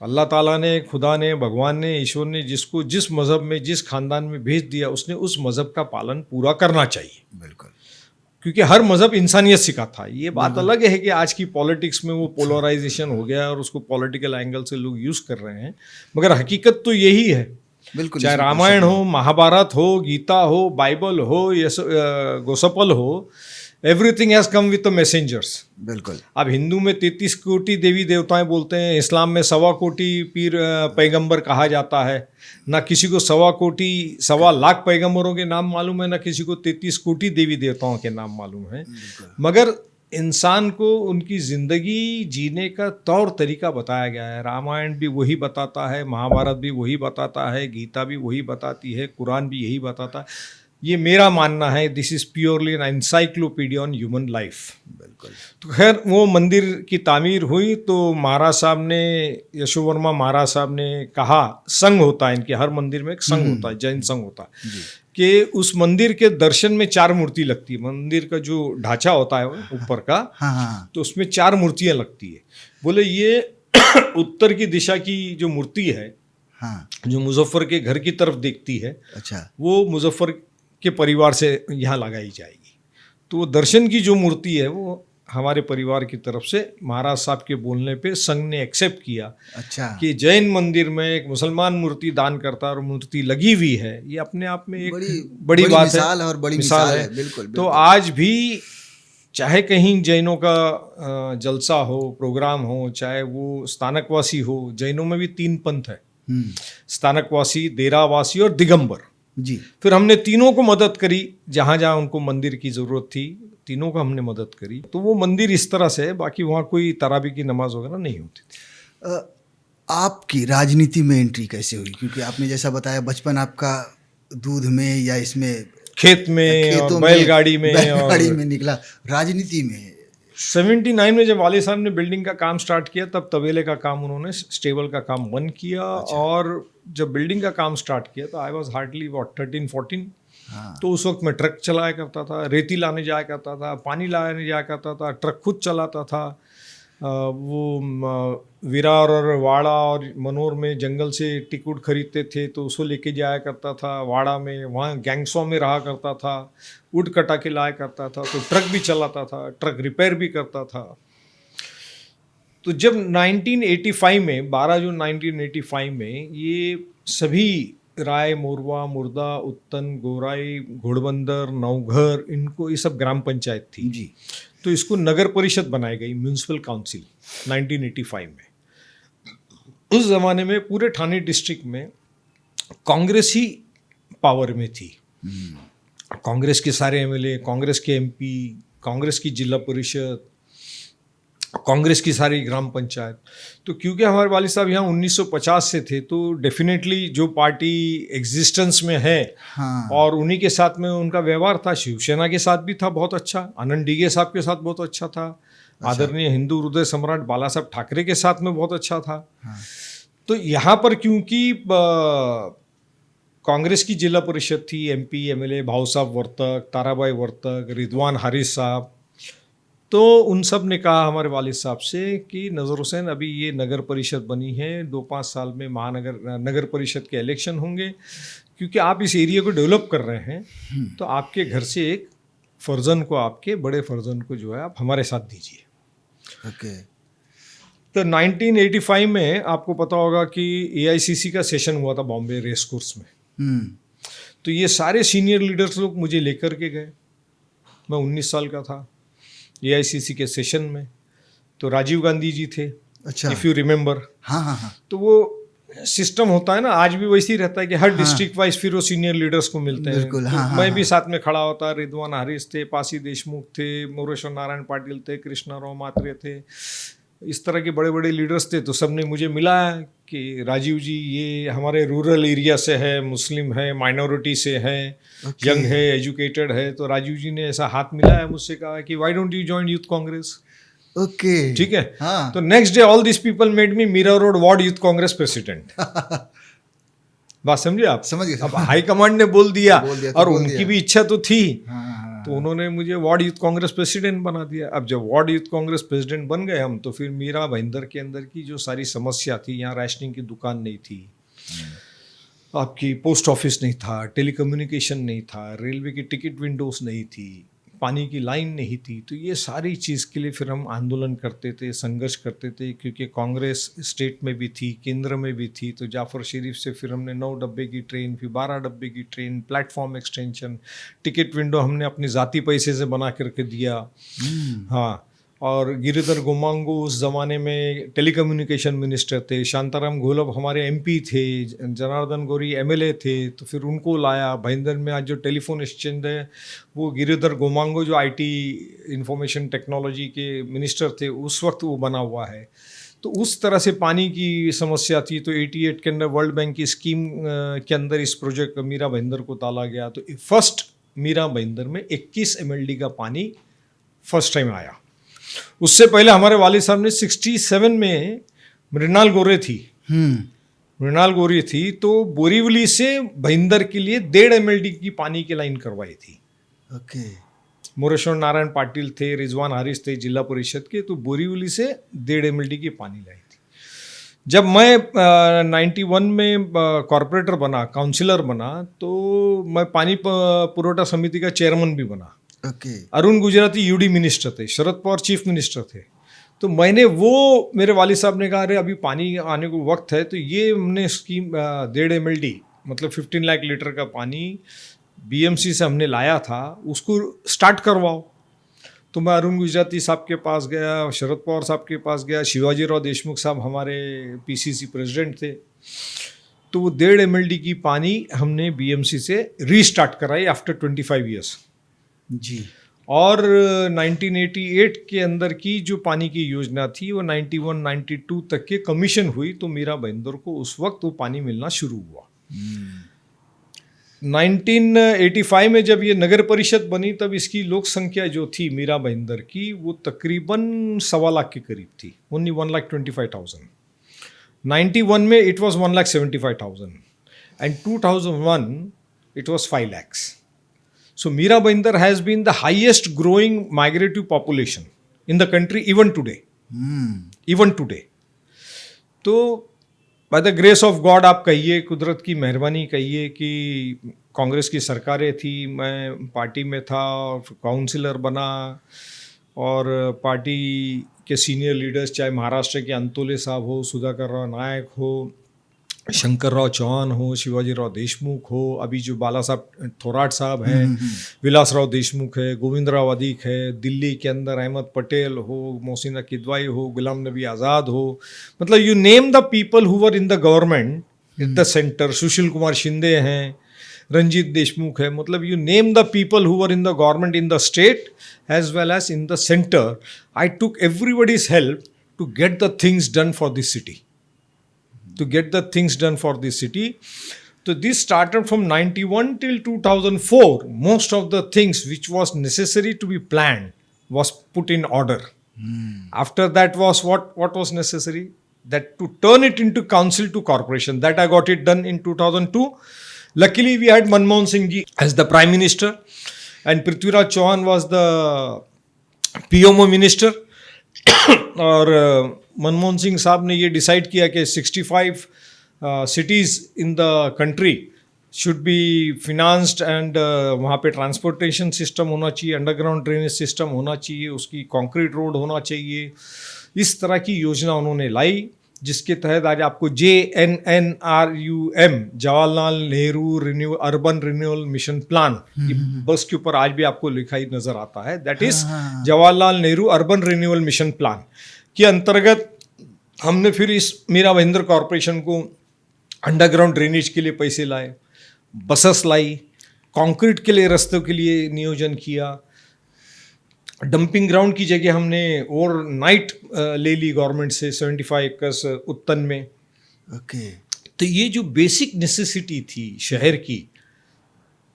अल्लाह ताला ने, खुदा ने, भगवान ने, ईश्वर ने जिसको जिस मज़हब में, जिस खानदान में भेज दिया, उसने उस मज़हब का पालन पूरा करना चाहिए। बिल्कुल। क्योंकि हर मज़हब इंसानियत सिखाता है। ये बात अलग है कि आज की पॉलिटिक्स में वो पोलराइजेशन हो गया और उसको पॉलिटिकल एंगल से लोग यूज़ कर रहे हैं, मगर हकीकत तो यही है। बिल्कुल। चाहे रामायण हो, महाभारत हो, गीता हो, बाइबल हो, गोस्पेल हो, everything has come with the messengers. बिल्कुल। अब हिंदू में 33 कोटि देवी देवताएं बोलते हैं, इस्लाम में 1.25 कोटि पीर पैगंबर कहा जाता है। ना किसी को 1.25 लाख पैगंबरों के नाम मालूम है, ना किसी को 33 कोटि देवी देवताओं के नाम मालूम है। मगर इंसान को उनकी ज़िंदगी जीने का तौर तरीका बताया गया है। रामायण भी वही बताता है, महाभारत भी वही बताता है, गीता भी वही बताती है, कुरान भी यही बताता है। ये मेरा मानना है। This is purely an encyclopaedia on human life. बिल्कुल। तो खैर वो मंदिर की तामीर हुई तो महाराज साहब ने, यशो वर्मा महाराज साहब ने कहा, संघ होता है इनके, हर मंदिर में एक संघ होता है, जैन संघ होता है, कि उस मंदिर के दर्शन में 4 मूर्ति लगती है। मंदिर का जो ढांचा होता है ऊपर का, तो उसमें 4 मूर्तियाँ लगती है। बोले ये उत्तर की दिशा की जो मूर्ति है, जो मुजफ्फर के घर की तरफ देखती है, अच्छा, वो मुजफ्फर के परिवार से यहाँ लगाई जाएगी। तो वो दर्शन की जो मूर्ति है वो हमारे परिवार की तरफ से महाराज साहब के बोलने पे संघ ने एक्सेप्ट किया। अच्छा, कि जैन मंदिर में एक मुसलमान मूर्ति दान करता और मूर्ति लगी हुई है, ये अपने आप में एक बड़ी बात मिसाल है और बड़ी मिसाल है। बिल्कुल। तो आज भी चाहे कहीं जैनों का जलसा हो, प्रोग्राम हो, चाहे वो स्थानकवासी हो, जैनों में भी 3 पंथ है, स्थानकवासी, देरावासी और दिगंबर जी। फिर हमने तीनों को मदद करी, जहाँ जहाँ उनको मंदिर की ज़रूरत थी तीनों को हमने मदद करी। तो वो मंदिर इस तरह से है। बाकी वहाँ कोई तरावी की नमाज वगैरह नहीं होती थी। आपकी राजनीति में एंट्री कैसे हुई? क्योंकि आपने जैसा बताया बचपन आपका दूध में या इसमें खेत में और बैलगाड़ी में निकला, राजनीति में 79 में जब वाले साहब ने बिल्डिंग का काम स्टार्ट किया तब तबेले का काम उन्होंने, स्टेबल का काम बंद किया। अच्छा। और जब बिल्डिंग का काम स्टार्ट किया तो आई वॉज हार्डली 13-14। तो उस वक्त मैं ट्रक चलाया करता था, रेती लाने जाया करता था, पानी लाने जाया करता था, ट्रक खुद चलाता था। वो विरार और वाड़ा और मनोर में जंगल से टिकट खरीदते थे तो उसको लेके जाया करता था वाड़ा में, वहाँ गैंगसो में रहा करता था, वुड कटा के लाया करता था, तो ट्रक भी चलाता था, ट्रक रिपेयर भी करता था। तो जब 1985 में 12 जून 1985 में ये सभी राय, मोरवा, मुर्दा, उत्तन, गोराई, घोड़बंदर, नवघर, इनको ये सब ग्राम पंचायत थी जी। तो इसको नगर परिषद बनाई गई, म्यूनिसिपल काउंसिल 1985 में। उस ज़माने में पूरे ठाणे डिस्ट्रिक्ट में कांग्रेस ही पावर में थी। कांग्रेस के सारे एमएलए, कांग्रेस के एमपी, कांग्रेस की जिला परिषद, कांग्रेस की सारी ग्राम पंचायत। तो क्योंकि हमारे वालिद साहब यहाँ 1950 से थे तो डेफिनेटली जो पार्टी एग्जिस्टेंस में है, हाँ। और उन्हीं के साथ में उनका व्यवहार था। शिवसेना के साथ भी था बहुत अच्छा, आनंद डीगे साहब के साथ बहुत अच्छा था, आदरणीय हिंदू हृदय सम्राट बाला साहब ठाकरे के साथ में बहुत अच्छा था। हाँ। तो यहाँ पर क्योंकि कांग्रेस की जिला परिषद थी, MP MLA भाऊ साहब वर्तक, ताराबाई वर्तक, रिजवान हारिस साहब, तो उन सब ने कहा हमारे वालिद साहब से कि नज़र हुसैन अभी ये नगर परिषद बनी है, 2-5 साल में नगर परिषद के इलेक्शन होंगे, क्योंकि आप इस एरिया को डेवलप कर रहे हैं तो आपके घर से एक फर्जन को, आपके बड़े फर्जन को जो है आप हमारे साथ दीजिए। ओके। तो 1985 में आपको पता होगा कि AICC का सेशन हुआ था बॉम्बे रेस कोर्स में। तो ये सारे सीनियर लीडर्स लोग मुझे लेकर के गए, मैं 19 साल का था, AICC के सेशन में। तो राजीव गांधी जी थे, अच्छा, इफ़ यू रिमेंबर। हाँ हाँ हाँ। तो वो सिस्टम होता है ना, आज भी वैसे ही रहता है कि हर डिस्ट्रिक्ट वाइज फिर वो सीनियर लीडर्स को मिलते हैं। बिल्कुल, तो हाँ, हाँ, मैं भी हाँ। साथ में खड़ा होता, रिजवान हारिस थे, पासी देशमुख थे, मोरेश्वर नारायण पाटिल थे, कृष्णाराव मात्रे थे, इस तरह के बड़े बड़े लीडर्स थे। तो सबने मुझे मिला कि राजीव जी ये हमारे रूरल एरिया से है, मुस्लिम है, माइनॉरिटी से है, यंग है, एजुकेटेड है। तो राजीव जी ने ऐसा हाथ मिलाया, मुझसे कहा कि why don't you join youth Congress. Okay, ठीक है। हाँ। तो next day all this people made me Mira Road ward youth Congress president. बात समझे आप? समझ गए। अब हाई कमांड ने बोल दिया, तो और बोल उनकी दिया। भी इच्छा तो थी। हाँ, तो उन्होंने मुझे वार्ड यूथ कांग्रेस प्रेसिडेंट बना दिया। अब जब वार्ड यूथ कांग्रेस प्रेसिडेंट बन गए हम, तो फिर मीरा भाईंदर के अंदर की जो सारी समस्या थी, यहाँ राशनिंग की दुकान नहीं थी, आपकी पोस्ट ऑफिस नहीं था, टेलीकम्युनिकेशन नहीं था, रेलवे की टिकट विंडोज नहीं थी, पानी की लाइन नहीं थी। तो ये सारी चीज़ के लिए फिर हम आंदोलन करते थे, संघर्ष करते थे, क्योंकि कांग्रेस स्टेट में भी थी, केंद्र में भी थी। तो जाफर शरीफ से फिर हमने 9 डब्बे की ट्रेन, फिर 12 डब्बे की train, platform extension, ticket window हमने अपने ज़ाती पैसे से बना करके दिया। हाँ, और गिरिधर गोमांगो उस ज़माने में टेलीकम्युनिकेशन मिनिस्टर थे, शांताराम घोलप हमारे MP थे, जनार्दन गौरी MLA थे, तो फिर उनको लाया। भाईंदर में आज जो टेलीफोन एक्सचेंज है वो गिरिधर गोमांगो जो IT इंफॉर्मेशन टेक्नोलॉजी के मिनिस्टर थे उस वक्त वो बना हुआ है। तो उस तरह से पानी की समस्या थी। तो 88 के अंदर वर्ल्ड बैंक की स्कीम के अंदर इस प्रोजेक्ट मीरा भाईंदर को डाला गया। तो फर्स्ट मीरा भाईंदर में 21 MLD का पानी फर्स्ट टाइम आया। उससे पहले हमारे वालिद साहब ने 67 में मृणाल गोरे थी, मृणाल गोरी थी, तो बोरीवली से भाईंदर के लिए 1.5 MLD की पानी की लाइन करवाई थी। ओके। मोरेश्वर नारायण पाटिल थे, रिजवान हारिस थे जिला परिषद के, तो बोरीवली से 1.5 MLD की पानी लाई थी। जब मैं 91 में कॉरपोरेटर बना, काउंसिलर बना, तो मैं पानी पुरवठा समिति का चेयरमैन भी बना। Okay. Arun Gujarati UD minister थे, शरद पवार चीफ मिनिस्टर थे। तो मैंने वो, मेरे वालिद साहब ने कहा अरे अभी पानी आने को वक्त है, तो ये हमने स्कीम 1.5 MLD मतलब 15 लाख लीटर का पानी BMC से हमने लाया था, उसको स्टार्ट करवाओ। तो मैं अरुण गुजराती साहब के पास गया, शरद पवार साहब के पास गया, शिवाजीराव देशमुख साहब हमारे PCC प्रेसिडेंट थे। तो वो 1.5 MLD की पानी हमने BMC से रीस्टार्ट कराई आफ्टर 25 ईयर्स जी। और 1988 के अंदर की जो पानी की योजना थी वो 91-92 तक के कमीशन हुई। तो मीरा भाईंदर को उस वक्त वो पानी मिलना शुरू हुआ। 1985 में जब ये नगर परिषद बनी, तब इसकी लोक संख्या जो थी मीरा भाईंदर की, वो तकरीबन 1.25 लाख के करीब थी, ओनली 1,25,000। 91 में it was 1,75,000 and 2001 it was 5 lakhs. So Mira Bhainder has been the highest growing migrative population in the country even today. Even today. तो by the grace of God आप कहिए, कुदरत की मेहरबानी कहिए, कि कांग्रेस की सरकारें थी, मैं पार्टी में था और काउंसिलर बना, और पार्टी के सीनियर लीडर्स, चाहे महाराष्ट्र के अंतोले साहब हो, सुधाकर राव नायक हो, शंकर राव चौहान हो, शिवाजीराव देशमुख हो, अभी जो बाला साहब थोराट साहब हैं, विलासराव देशमुख है, गोविंदराव अधिक है, दिल्ली के अंदर अहमद पटेल हो, मोहसिना किदवाई हो, गुलाम नबी आज़ाद हो, मतलब you name the people who were in the government in the centre, Sushil Kumar Shinde हैं, रंजीत देशमुख है, मतलब you name the people who were in the government in the state as well as in the centre. I took everybody's help to get the things done for this city. To get the things done for this city. So this started from 91 till 2004. Most of the things which was necessary to be planned was put in order. After that was what was necessary? that to turn it into council to corporation. That I got it done in 2002. Luckily, we had Manmohan Singh ji as the Prime Minister, and Prithviraj Chauhan was the PMO Minister. और मनमोहन सिंह साहब ने ये डिसाइड किया कि 65 cities in the country should be financed and वहाँ पे ट्रांसपोर्टेशन सिस्टम होना चाहिए, अंडरग्राउंड ड्रेनेज सिस्टम होना चाहिए, उसकी कंक्रीट रोड होना चाहिए. इस तरह की योजना उन्होंने लाई, जिसके तहत आज आपको JNNRUM, Jawaharlal Nehru urban renewal mission plan, बस के ऊपर आज भी आपको लिखा ही नजर आता है. That is Jawaharlal Nehru urban renewal mission plan के अंतर्गत हमने फिर इस मीरा भाईंदर कॉरपोरेशन को अंडरग्राउंड ड्रेनेज के लिए पैसे लाए, बसेस लाई, कंक्रीट के लिए रास्तों के लिए नियोजन किया, डंपिंग ग्राउंड की जगह हमने ओवर नाइट ले ली गवर्नमेंट से 75 एकर्स उत्तन में. ओके. तो ये जो बेसिक नेसेसिटी थी शहर की,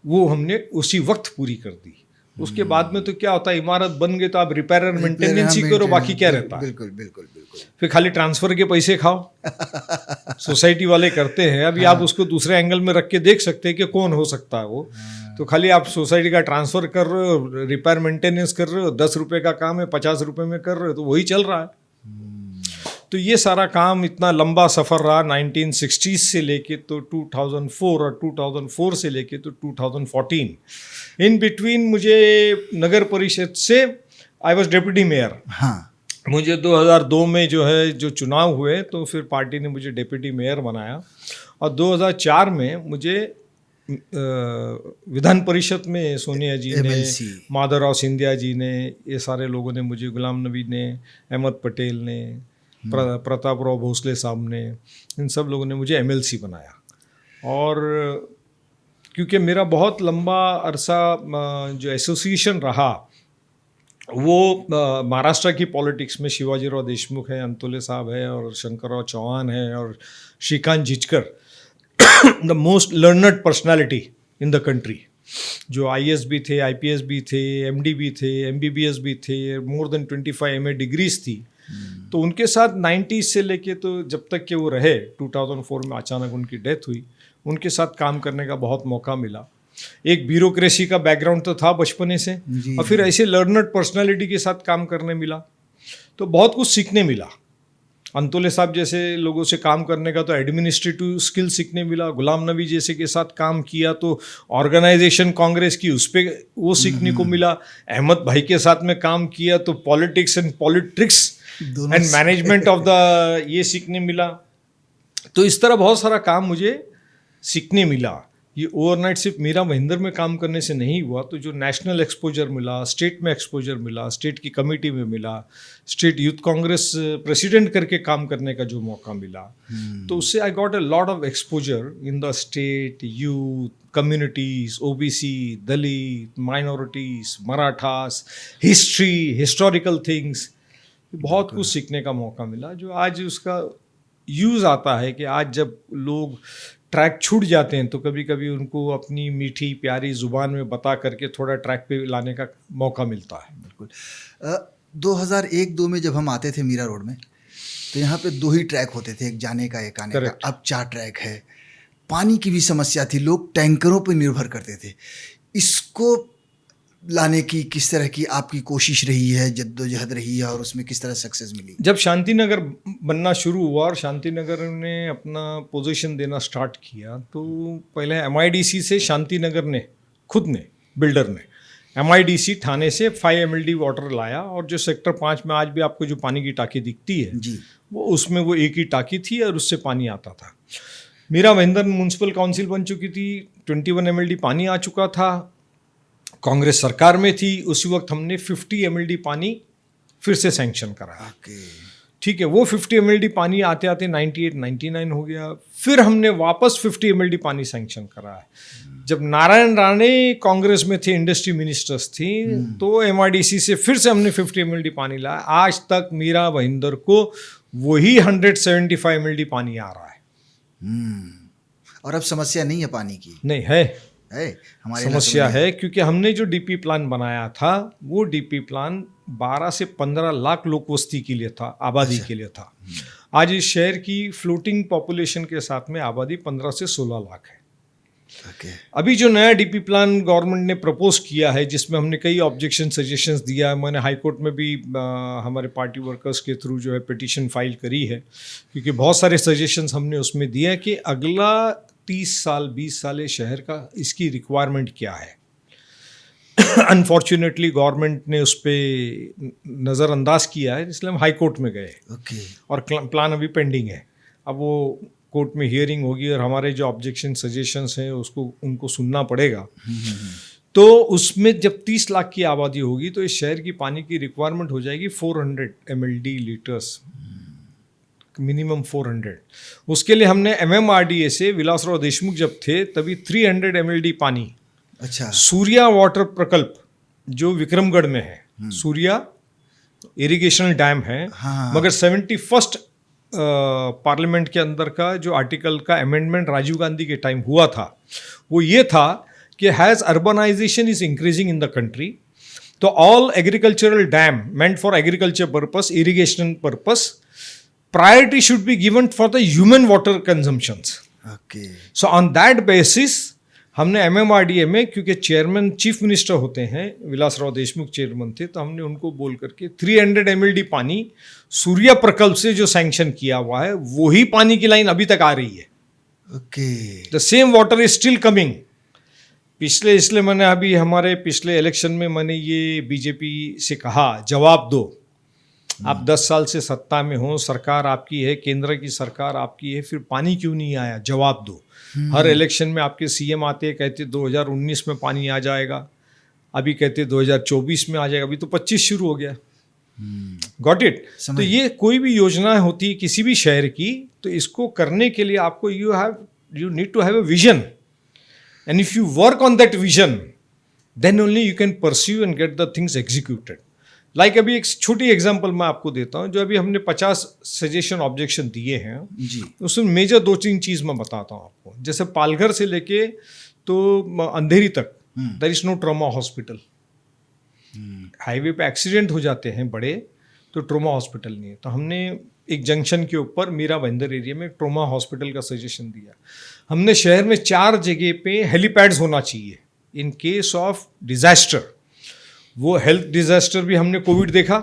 वो हमने उसी वक्त पूरी कर दी. उसके बाद में तो क्या होता है, इमारत बन गई तो आप रिपेयर एंड मेंटेनेंस ही करो, बाकी क्या रहता है. बिल्कुल बिल्कुल बिल्कुल. फिर खाली ट्रांसफर के पैसे खाओ. सोसाइटी वाले करते हैं. अभी आप उसको दूसरे एंगल में रख के देख सकते हैं कि कौन हो सकता है वो. तो खाली आप सोसाइटी का ट्रांसफर कर रहे हो, रिपेयर मेंटेनेंस कर रहे हो, 10 रुपये का काम है 50 रुपये में कर रहे हो, तो वही चल रहा है. तो ये सारा काम इतना लंबा सफ़र रहा 1960s से लेके तो 2004, और 2004 से लेके तो 2014. इन बिटवीन मुझे नगर परिषद से आई वॉज डेप्यूटी मेयर. हाँ. मुझे 2002 में जो चुनाव हुए तो फिर पार्टी ने मुझे डेप्यूटी मेयर बनाया, और 2004 में मुझे विधान परिषद में सोनिया जी ने, माधवराव सिंधिया जी ने, ये सारे लोगों ने मुझे, गुलाम नबी ने, अहमद पटेल ने, प्रताप राव भोसले साहब ने, इन सब लोगों ने मुझे MLC बनाया. और क्योंकि मेरा बहुत लंबा अरसा जो एसोसिएशन रहा वो महाराष्ट्र की पॉलिटिक्स में शिवाजीराव देशमुख है, अंतोले साहब है, और शंकरराव चौहान है, और Shrikant Jichkar, the most learned personality in the country, जो IAS भी थे, IPS भी थे, MD भी थे, MBBS भी थे, मोर देन 25 MA डिग्रीज थी. तो उनके साथ 90s से लेके तो जब तक कि वो रहे, 2004 में अचानक उनकी डेथ हुई, उनके साथ काम करने का बहुत मौका मिला. एक ब्यूरोक्रेसी का बैकग्राउंड तो था बचपने से, और फिर ऐसे लर्नड पर्सनालिटी के साथ काम करने मिला तो बहुत कुछ सीखने मिला. अंतोले साहब जैसे लोगों से काम करने का तो एडमिनिस्ट्रेटिव स्किल सीखने मिला. गुलाम नबी जैसे के साथ काम किया तो ऑर्गेनाइजेशन कांग्रेस की उस पर वो सीखने को मिला. अहमद भाई के साथ में काम किया तो politics and politricks and management of the ये सीखने मिला. तो इस तरह बहुत सारा काम मुझे सीखने मिला. ये ओवरनाइट सिर्फ मीरा भाईंदर में काम करने से नहीं हुआ, तो जो नेशनल एक्सपोजर मिला, स्टेट में एक्सपोजर मिला, स्टेट की कमेटी में मिला, स्टेट यूथ कांग्रेस प्रेसिडेंट करके काम करने का जो मौका मिला, तो उससे I got a lot of exposure in the state, youth, communities, OBC, Dalit, minorities, Marathas, history, historical things, बहुत कुछ सीखने का मौका मिला, जो आज उसका यूज़ आता है कि आज जब लोग ट्रैक छूट जाते हैं तो कभी कभी उनको अपनी मीठी प्यारी ज़ुबान में बता करके थोड़ा ट्रैक पे लाने का मौका मिलता है. बिल्कुल. 2001-2 में जब हम आते थे मीरा रोड में, तो यहाँ पे 2 ही ट्रैक होते थे, एक जाने का एक आने का. अब 4 ट्रैक है. पानी की भी समस्या थी, लोग टैंकरों पर निर्भर करते थे. इसको लाने की किस तरह की आपकी कोशिश रही है, जद्दोजहद रही है, और उसमें किस तरह सक्सेस मिली? जब शांति नगर बनना शुरू हुआ और शांति नगर ने अपना पोजीशन देना स्टार्ट किया, तो पहले MIDC से शांति नगर ने खुद ने, बिल्डर ने MIDC थाने से 5 MLD वाटर लाया, और जो सेक्टर 5 में आज भी आपको जो पानी की टाकी दिखती है जी, वो उसमें वो एक ही टाकी थी और उससे पानी आता था. मीरा भाईंदर म्यूनसिपल काउंसिल बन चुकी थी, 21 MLD पानी आ चुका था, कांग्रेस सरकार में थी. उसी वक्त हमने 50 MLD पानी फिर से सैंक्शन कराया. ठीक है, वो 50 MLD पानी आते आते 98-99 हो गया. फिर हमने वापस 50 MLD पानी सैंक्शन कराया. जब नारायण राणे कांग्रेस में थे, इंडस्ट्री मिनिस्टर्स थी, तो MIDC से फिर से हमने 50 MLD पानी लाया. आज तक मीरा भाईंदर को वही 175 MLD पानी आ रहा है. और अब समस्या नहीं है पानी की? नहीं है, हमारे समस्या है, क्योंकि हमने जो DP प्लान बनाया था वो DP प्लान 12 से 15 लाख लोक वस्ती के लिए था, आबादी के लिए था. आज इस शहर की फ्लोटिंग पॉपुलेशन के साथ में आबादी 15 से 16 लाख है। ओके। अभी जो नया डीपी प्लान गवर्नमेंट ने प्रपोज किया है, जिसमें हमने कई ऑब्जेक्शन सजेशंस दिया है, मैंने हाई कोर्ट में भी हमारे पार्टी वर्कर्स के थ्रू जो है पिटीशन फाइल करी है, क्योंकि बहुत सारे सजेशंस हमने उसमें दिए हैं कि अगला 30 साल 20 साल इस शहर का इसकी रिक्वायरमेंट क्या है। अनफॉर्चुनेटली गवर्नमेंट ने उस पर नज़रअंदाज किया है, इसलिए हम हाई कोर्ट में गए ओके। और प्लान अभी पेंडिंग है। अब वो कोर्ट में हियरिंग होगी और हमारे जो ऑब्जेक्शन सजेशंस हैं उसको उनको सुनना पड़ेगा। तो उसमें जब 30 लाख की आबादी होगी तो इस शहर की पानी की रिक्वायरमेंट हो जाएगी 400 mld लीटर्स, मिनिमम 400। उसके लिए हमने MMRDA से, विलासराव देशमुख जब थे तभी 300 mld पानी, अच्छा। सूर्या वाटर प्रकल्प जो विक्रमगढ़ में है, सूर्या इरिगेशन डैम है, हाँ। मगर 71st पार्लियामेंट के अंदर का जो आर्टिकल का अमेंडमेंट राजीव गांधी के टाइम हुआ था वो ये था कि has urbanization is increasing in the country, तो all agricultural dam meant for agriculture purpose, irrigation purpose, priority should be given for the human water consumptions. Okay. So on that basis हमने MMRDA में, क्योंकि चेयरमैन चीफ मिनिस्टर होते हैं, विलासराव देशमुख चेयरमैन थे, तो हमने उनको बोल करके 300 mld पानी सूर्या प्रकल्प से जो सैंक्शन किया हुआ है वही पानी की लाइन अभी तक आ रही है। Okay. The same water is still coming. इसलिए मैंने अभी हमारे पिछले इलेक्शन में मैंने ये बीजेपी से कहा, जवाब दो, आप 10 साल से सत्ता में हो, सरकार आपकी है, केंद्र की सरकार आपकी है, फिर पानी क्यों नहीं आया, जवाब दो। हर इलेक्शन में आपके CM आते कहते 2019 में पानी आ जाएगा, अभी कहते 2024 में आ जाएगा, अभी तो 25 शुरू हो गया। Got it. तो ये कोई भी योजना होती है किसी भी शहर की, तो इसको करने के लिए आपको you need to have a vision, and if you work on that vision then only you can pursue and get the things executed. Like अभी एक छोटी एग्जांपल मैं आपको देता हूँ, जो अभी हमने 50 सजेशन ऑब्जेक्शन दिए हैं जी। उसमें मेजर 2-3 चीज़ मैं बताता हूँ आपको। जैसे पालघर से लेके तो अंधेरी तक there is no trauma hospital. Highway पे एक्सीडेंट हो जाते हैं बड़े, तो ट्रॉमा हॉस्पिटल नहीं है, तो हमने एक जंक्शन के ऊपर मीरा भाईंदर एरिया में ट्रॉमा हॉस्पिटल का सजेशन दिया। हमने शहर में 4 जगह पे हेलीपैड्स होना चाहिए इन केस ऑफ डिजास्टर। वो हेल्थ डिजास्टर भी हमने कोविड देखा,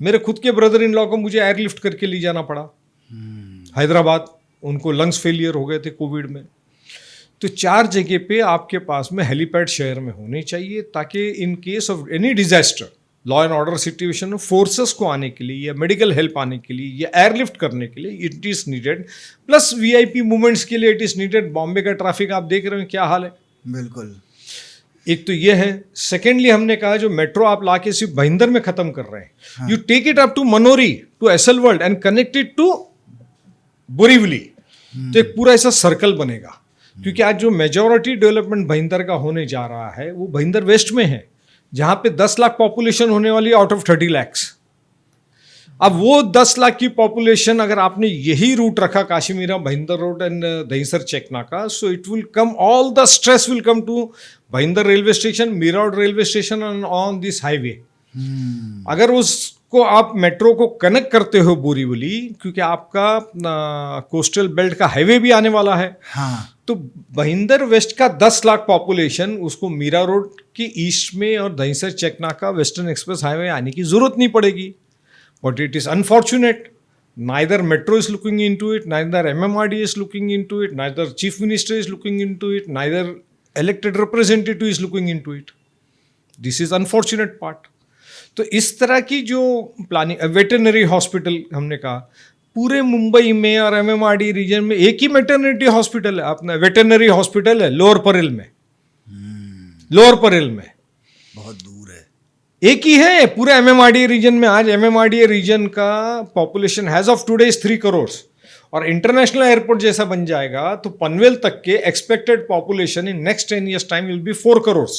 मेरे खुद के ब्रदर इन लॉ को मुझे एयरलिफ्ट करके ले जाना पड़ा हैदराबाद, उनको लंग्स फेलियर हो गए थे कोविड में। तो 4 जगह पे आपके पास में हेलीपैड शहर में होने चाहिए, ताकि in case of any disaster, law and order situation में फोर्सेस को आने के लिए या मेडिकल हेल्प आने के लिए या एयरलिफ्ट करने के लिए it is needed. Plus VIP movements के लिए इट इज़ नीडेड। बॉम्बे का ट्रैफिक आप देख रहे हैं क्या हाल है। बिल्कुल। एक तो ये है। सेकेंडली हमने कहा जो मेट्रो आप लाके सिर्फ भाईंदर में खत्म कर रहे हैं, you take it up to Manori, to Essel World and connect it to Borivali, तो एक पूरा ऐसा सर्कल बनेगा। क्योंकि आज जो मेजॉरिटी डेवलपमेंट भाईंदर का होने जा रहा है वो भाईंदर वेस्ट में है, जहां पे 10 लाख पॉपुलेशन होने वाली है आउट ऑफ 30 lakhs। अब वो 10 लाख की पॉपुलेशन अगर आपने यही रूट रखा, काशीमीरा भाईंदर रोड एंड दहीसर चेकना का, so it will come, all the stress will come to Bhayander railway station, Mira road railway station and on this highway. अगर उसको आप मेट्रो को कनेक्ट करते हो बोरीवली, क्योंकि आपका कोस्टल बेल्ट का हाईवे भी आने वाला है, हाँ, तो भाईंदर वेस्ट का 10 लाख पॉपुलेशन उसको मीरा रोड के ईस्ट में और दहीसर चेकना का वेस्टर्न एक्सप्रेस हाईवे आने की जरूरत नहीं पड़ेगी। But it is unfortunate, neither metro is looking into it, neither MMRDA is looking into it, neither chief minister is looking into it, neither elected representative is looking into it. This is unfortunate part. तो इस तरह की जो प्लानिंग, वेटरनरी हॉस्पिटल हमने कहा, पूरे मुंबई में और MMRDA रीजन में एक ही वेटरनरी हॉस्पिटल है, अपना वेटरनरी हॉस्पिटल है लोअर परेल में, लोअर परेल में, बहुत दूर है, एक ही है पूरे MMRDA रीजन में। आज MMRDA रीजन का population has of today is 3 crore, और इंटरनेशनल एयरपोर्ट जैसा बन जाएगा तो पनवेल तक के expected population in next 10 years time will be 4 crore.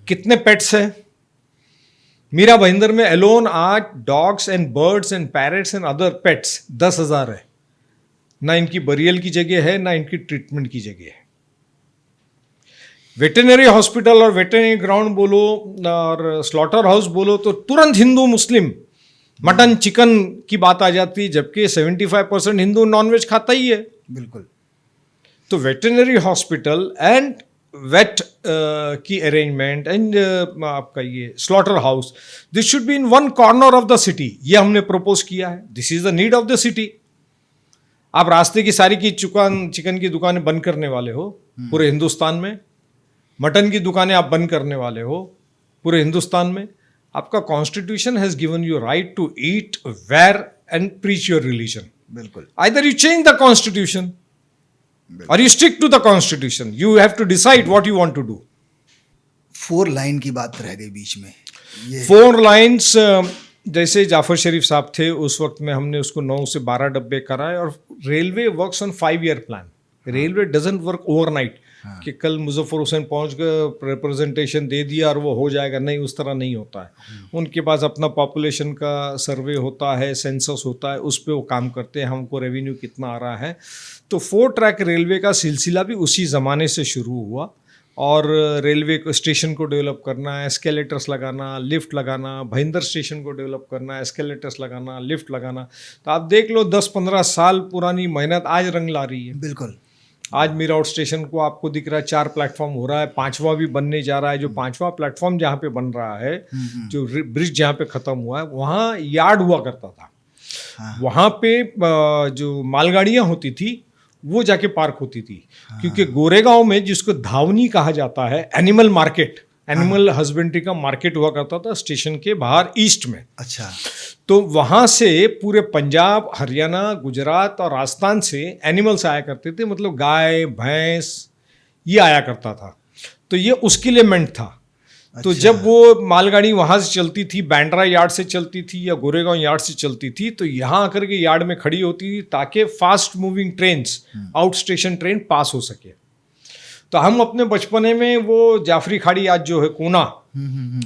कितने पेट्स हैं मीरा भाईंदर में एलोन? आज dogs and birds and parrots and other pets 10,000 है। ना इनकी बरियल की जगह है, ना इनकी ट्रीटमेंट की जगह है। वेटरनरी हॉस्पिटल और वेटरनरी ग्राउंड बोलो और स्लॉटर हाउस बोलो तो तुरंत हिंदू मुस्लिम मटन चिकन की बात आ जाती है, जबकि 75% हिंदू नॉनवेज खाता ही है। बिल्कुल। तो वेटरनरी हॉस्पिटल एंड वेट की अरेंजमेंट एंड आपका ये slaughter house, this should be in one corner of the city, ये हमने प्रपोज किया है। This is the need of the city. आप रास्ते की सारी की चिकन की दुकानें बंद करने वाले हो पूरे हिंदुस्तान में, मटन की दुकानें आप बंद करने वाले हो पूरे हिंदुस्तान में। आपका constitution has given you right to eat wear and preach your religion. बिल्कुल। Either you change the constitution और you stick to the constitution, you have to decide what you want to do. 4 line की बात रह गई बीच में, ये 4 लाइन्स, जैसे जाफर शरीफ साहब थे उस वक्त में हमने उसको 9 से 12 डब्बे कराए। और railway works on 5-year plan. Railway doesn't work overnight कि कल मुजफ्फर हुसैन पहुंच गए, रिप्रेजेंटेशन दे दिया और वो हो जाएगा, नहीं, उस तरह नहीं होता है। उनके पास अपना पॉपुलेशन का सर्वे होता है, सेंसस होता है, उस पर वो काम करते हैं, हमको रेवेन्यू कितना आ रहा है। तो 4 ट्रैक रेलवे का सिलसिला भी उसी ज़माने से शुरू हुआ। और रेलवे को स्टेशन को डेवलप करना, एस्केलेटर्स लगाना, लिफ्ट लगाना, भाईंदर स्टेशन को डेवलप करना, एस्केलेटर्स लगाना, लिफ्ट लगाना। तो आप देख लो 10-15 साल पुरानी मेहनत आज रंग ला रही है। बिल्कुल। आज मीराउट स्टेशन को आपको दिख रहा है 4 प्लेटफॉर्म हो रहा है, 5वां भी बनने जा रहा है। जो 5वां प्लेटफॉर्म जहाँ पे बन रहा है, जो ब्रिज जहाँ पे ख़त्म हुआ है, वहाँ यार्ड हुआ करता था। वहाँ पे जो मालगाड़ियाँ होती थी वो जाके पार्क होती थी। क्योंकि गोरेगांव में जिसको धावनी कहा जाता है, एनिमल मार्केट, एनिमल हस्बेंड्री का मार्केट हुआ करता था स्टेशन के बाहर ईस्ट में। अच्छा। तो वहाँ से पूरे पंजाब, हरियाणा, गुजरात और राजस्थान से एनिमल्स आया करते थे, मतलब गाय, भैंस, ये आया करता था। तो ये उसके लिए मेंट था। तो अच्छा। जब वो मालगाड़ी वहाँ से चलती थी, बैंड्रा यार्ड से चलती थी या गोरेगांव यार्ड से चलती थी, तो यहाँ आकर के यार्ड में खड़ी होती थी ताकि fast moving trains, out station train pass हो सके। तो हम अपने बचपने में वो जाफरी खाड़ी आज जो है कोना,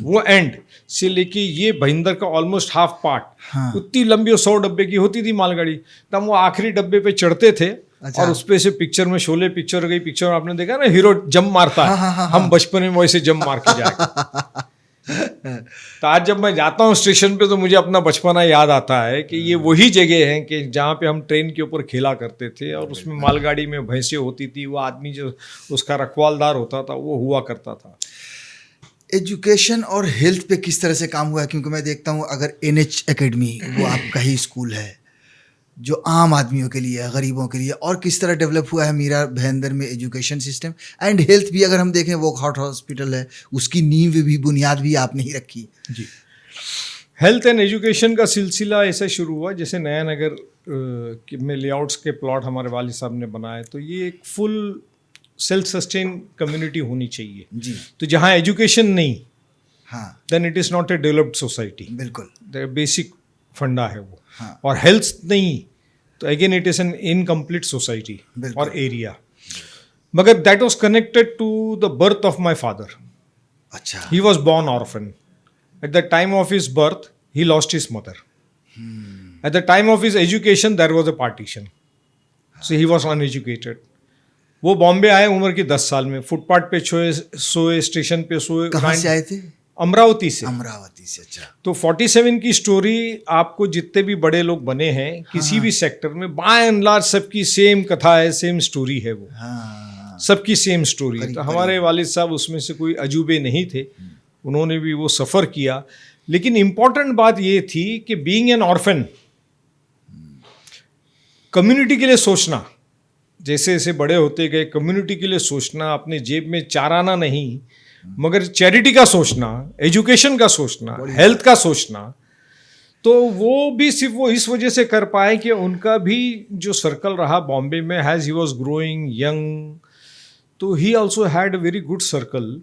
वो एंड से लेके ये भाईंदर का ऑलमोस्ट हाफ पार्ट, उतनी लंबी 100 डब्बे की होती थी मालगाड़ी। तब वो आखिरी डब्बे पे चढ़ते थे। अच्छा। और उस पे से पिक्चर में, शोले पिक्चर गई, पिक्चर में आपने देखा ना, हीरो जंप मारता है। हम बचपन में वैसे जंप मार के जाए। तो आज जब मैं जाता हूँ स्टेशन पे तो मुझे अपना बचपना याद आता है कि ये वही जगह है कि जहाँ पे हम ट्रेन के ऊपर खेला करते थे। और उसमें मालगाड़ी में भैंसें होती थी, वो आदमी जो उसका रखवालदार होता था वो हुआ करता था। एजुकेशन और हेल्थ पे किस तरह से काम हुआ है? क्योंकि मैं देखता हूँ अगर NH एकेडमी, वो आपका ही स्कूल है जो आम आदमियों के लिए, गरीबों के लिए, और किस तरह डेवलप हुआ है मीरा भाईंदर में एजुकेशन सिस्टम एंड हेल्थ भी। अगर हम देखें वो हार्ट हॉस्पिटल है, उसकी नींव भी, बुनियाद भी आपने ही रखी। जी। हेल्थ एंड एजुकेशन का सिलसिला ऐसा शुरू हुआ जैसे नया नगर में लेआउट्स के प्लॉट हमारे वालिद साहब ने बनाए, तो ये एक फुल सेल्फ सस्टेन कम्युनिटी होनी चाहिए जी। तो जहाँ एजुकेशन नहीं, हाँ, then it is not a developed society. बिल्कुल। बेसिक फंडा है वो। हाँ। और हेल्थ नहीं तो again it is an incomplete society बिल्कुल। और एरिया। मगर that was connected to the birth of my father. अच्छा। He was born orphan. At the time of his birth, he lost his mother. At the time of his education, there was a partition. So he was uneducated. वो बॉम्बे आए उम्र की 10 साल में, फुटपाथ पे सोए, स्टेशन पे सोए। कहाँ से आए थे? अमरावती से। अमरावती से। अच्छा। तो 47 की स्टोरी आपको जितने भी बड़े लोग बने हैं किसी भी सेक्टर में, बाय एंड लार्ज सबकी सेम कथा है, सेम स्टोरी है वो। हाँ। सबकी सेम स्टोरी। करीब तो हमारे वालिद साहब उसमें से कोई अजूबे नहीं थे, उन्होंने भी वो सफ़र किया। लेकिन इम्पॉर्टेंट बात ये थी कि बीइंग एन ऑर्फन, कम्युनिटी के लिए सोचना, जैसे जैसे बड़े होते गए कम्युनिटी के लिए सोचना, अपने जेब में 4 आना नहीं मगर चैरिटी का सोचना, एजुकेशन का सोचना, हेल्थ का सोचना। तो वो भी सिर्फ वो इस वजह से कर पाए कि उनका भी जो सर्कल रहा बॉम्बे में, has he was growing young, तो he also had a very good circle,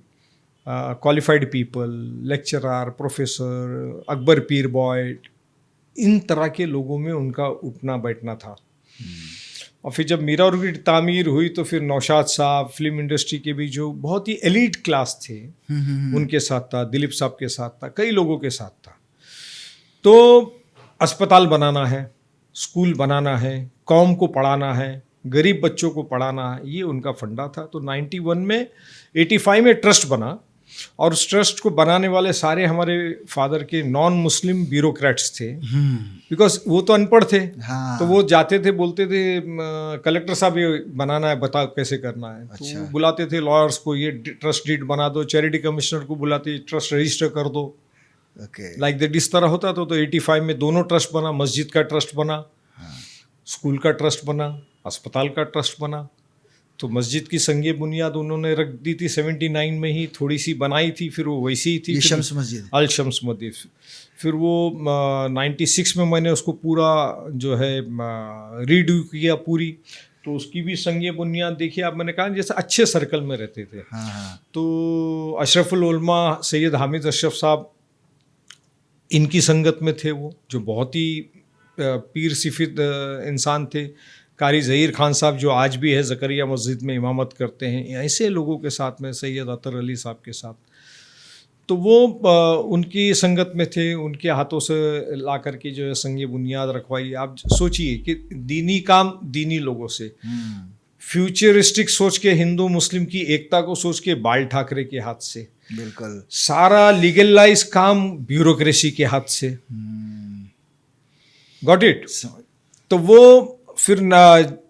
qualified people, lecturer, professor, Akbar Peerbhoy, इन तरह के लोगों में उनका उठना बैठना था। और फिर जब मीरा और की तामीर हुई तो फिर नौशाद साहब, फिल्म इंडस्ट्री के भी जो बहुत ही एलीट क्लास थे उनके साथ था, दिलीप साहब के साथ था, कई लोगों के साथ था। तो अस्पताल बनाना है, स्कूल बनाना है, कौम को पढ़ाना है, गरीब बच्चों को पढ़ाना है, ये उनका फंडा था। तो 91 में 85 में ट्रस्ट बना और उस ट्रस्ट को बनाने वाले सारे हमारे फादर के नॉन मुस्लिम ब्यूरोक्रेट्स थे, बिकॉज वो तो अनपढ़ थे। हाँ। तो वो जाते थे, बोलते थे कलेक्टर साहब ये बनाना है, बताओ कैसे करना है। अच्छा। तो बुलाते थे लॉयर्स को, ये ट्रस्ट डीड बना दो, चैरिटी कमिश्नर को बुलाते, ट्रस्ट रजिस्टर कर दो, ओके। Like that. इस तरह होता तो 85 में दोनों ट्रस्ट बना, मस्जिद का ट्रस्ट बना, स्कूल का ट्रस्ट बना, अस्पताल का ट्रस्ट बना। तो मस्जिद की संगे बुनियाद उन्होंने रख दी थी 79 में ही, थोड़ी सी बनाई थी, फिर वो वैसी ही थी। ये शम्स मस्जिद, अल शम्स मस्जिद। फिर वो 96 में मैंने उसको पूरा जो है रीडू किया पूरी, तो उसकी भी संगे बुनियाद देखिए आप। मैंने कहा जैसे अच्छे सर्कल में रहते थे। हाँ। तो अशरफुल उलमा सैयद हामिद अशरफ साहब इनकी संगत में थे, वो जो बहुत ही पीर सिफिद इंसान थे। कारी ज़हीर खान साहब जो आज भी है ज़करिया मस्जिद में इमामत करते हैं, ऐसे लोगों के साथ में, सैयद अतर अली साहब के साथ। तो वो उनकी संगत में थे, उनके हाथों से ला करके जो है संगे बुनियाद रखवाई। आप सोचिए कि दीनी काम दीनी लोगों से, फ्यूचरिस्टिक सोच के हिंदू मुस्लिम की एकता को सोच के बाल ठाकरे के हाथ से, बिल्कुल सारा लीगलाइज काम ब्यूरोक्रेसी के हाथ से। Got it. तो वो फिर ना,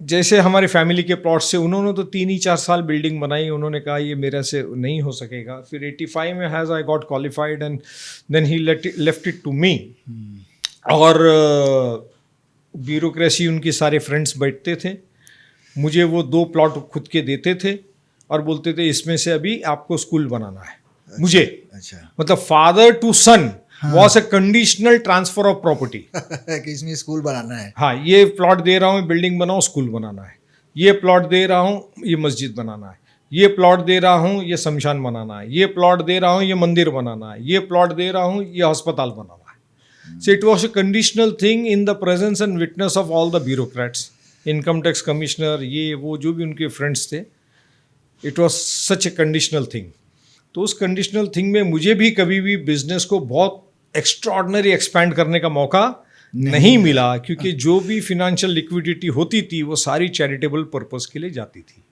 जैसे हमारे फैमिली के प्लॉट से उन्होंने तो 3 ही 4 साल बिल्डिंग बनाई। उन्होंने कहा ये मेरे से नहीं हो सकेगा। फिर 85 में has I got qualified and then he left it to me. और ब्यूरोक्रेसी, उनके सारे फ्रेंड्स बैठते थे, मुझे वो 2 प्लॉट खुद के देते थे और बोलते थे इसमें से अभी आपको स्कूल बनाना है। अच्छा, मुझे अच्छा मतलब father to son was a conditional transfer of property कि इसमें स्कूल बनाना है। हाँ, ये प्लॉट दे रहा हूँ, बिल्डिंग बनाओ, स्कूल बनाना है। ये प्लॉट दे रहा हूँ, ये मस्जिद बनाना है। ये प्लॉट दे रहा हूँ, ये शमशान बनाना है। ये प्लॉट दे रहा हूँ, ये मंदिर बनाना है। ये प्लॉट दे रहा हूँ, ये अस्पताल बनाना है। So it was a conditional thing in the presence and witness of all the bureaucrats, income tax commissioner, ये वो जो भी उनके फ्रेंड्स थे। It was such A conditional thing. तो उस कंडीशनल थिंग में मुझे भी कभी भी बिजनेस को बहुत एक्स्ट्रॉर्डनरी एक्सपैंड करने का मौका नहीं मिला, क्योंकि जो भी फिनेंशियल लिक्विडिटी होती थी वो सारी चैरिटेबल पर्पस के लिए जाती थी।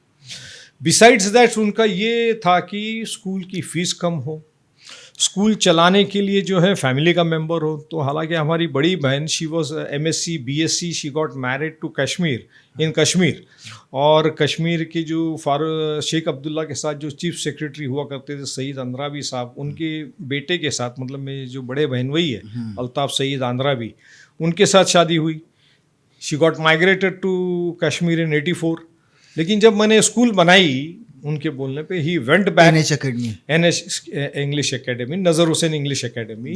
बिसाइड्स दैट उनका ये था कि स्कूल की फ़ीस कम हो, स्कूल चलाने के लिए जो है फैमिली का मेंबर हो। तो हालांकि हमारी बड़ी बहन, she was MSc BSc, she got married to Kashmir, in Kashmir. और कश्मीर के जो शेख अब्दुल्ला के साथ जो चीफ सेक्रेटरी हुआ करते थे सईद अंद्राबी साहब, उनके बेटे के साथ, मतलब मेरे जो बड़े बहन वही है अल्ताफ़ सईद अंद्राबी, उनके साथ शादी हुई। She got migrated to Kashmir in 84। लेकिन जब मैंने स्कूल बनाई उनके बोलने पे, he went back, NH academy, NH English academy, Nazar Hussain English academy.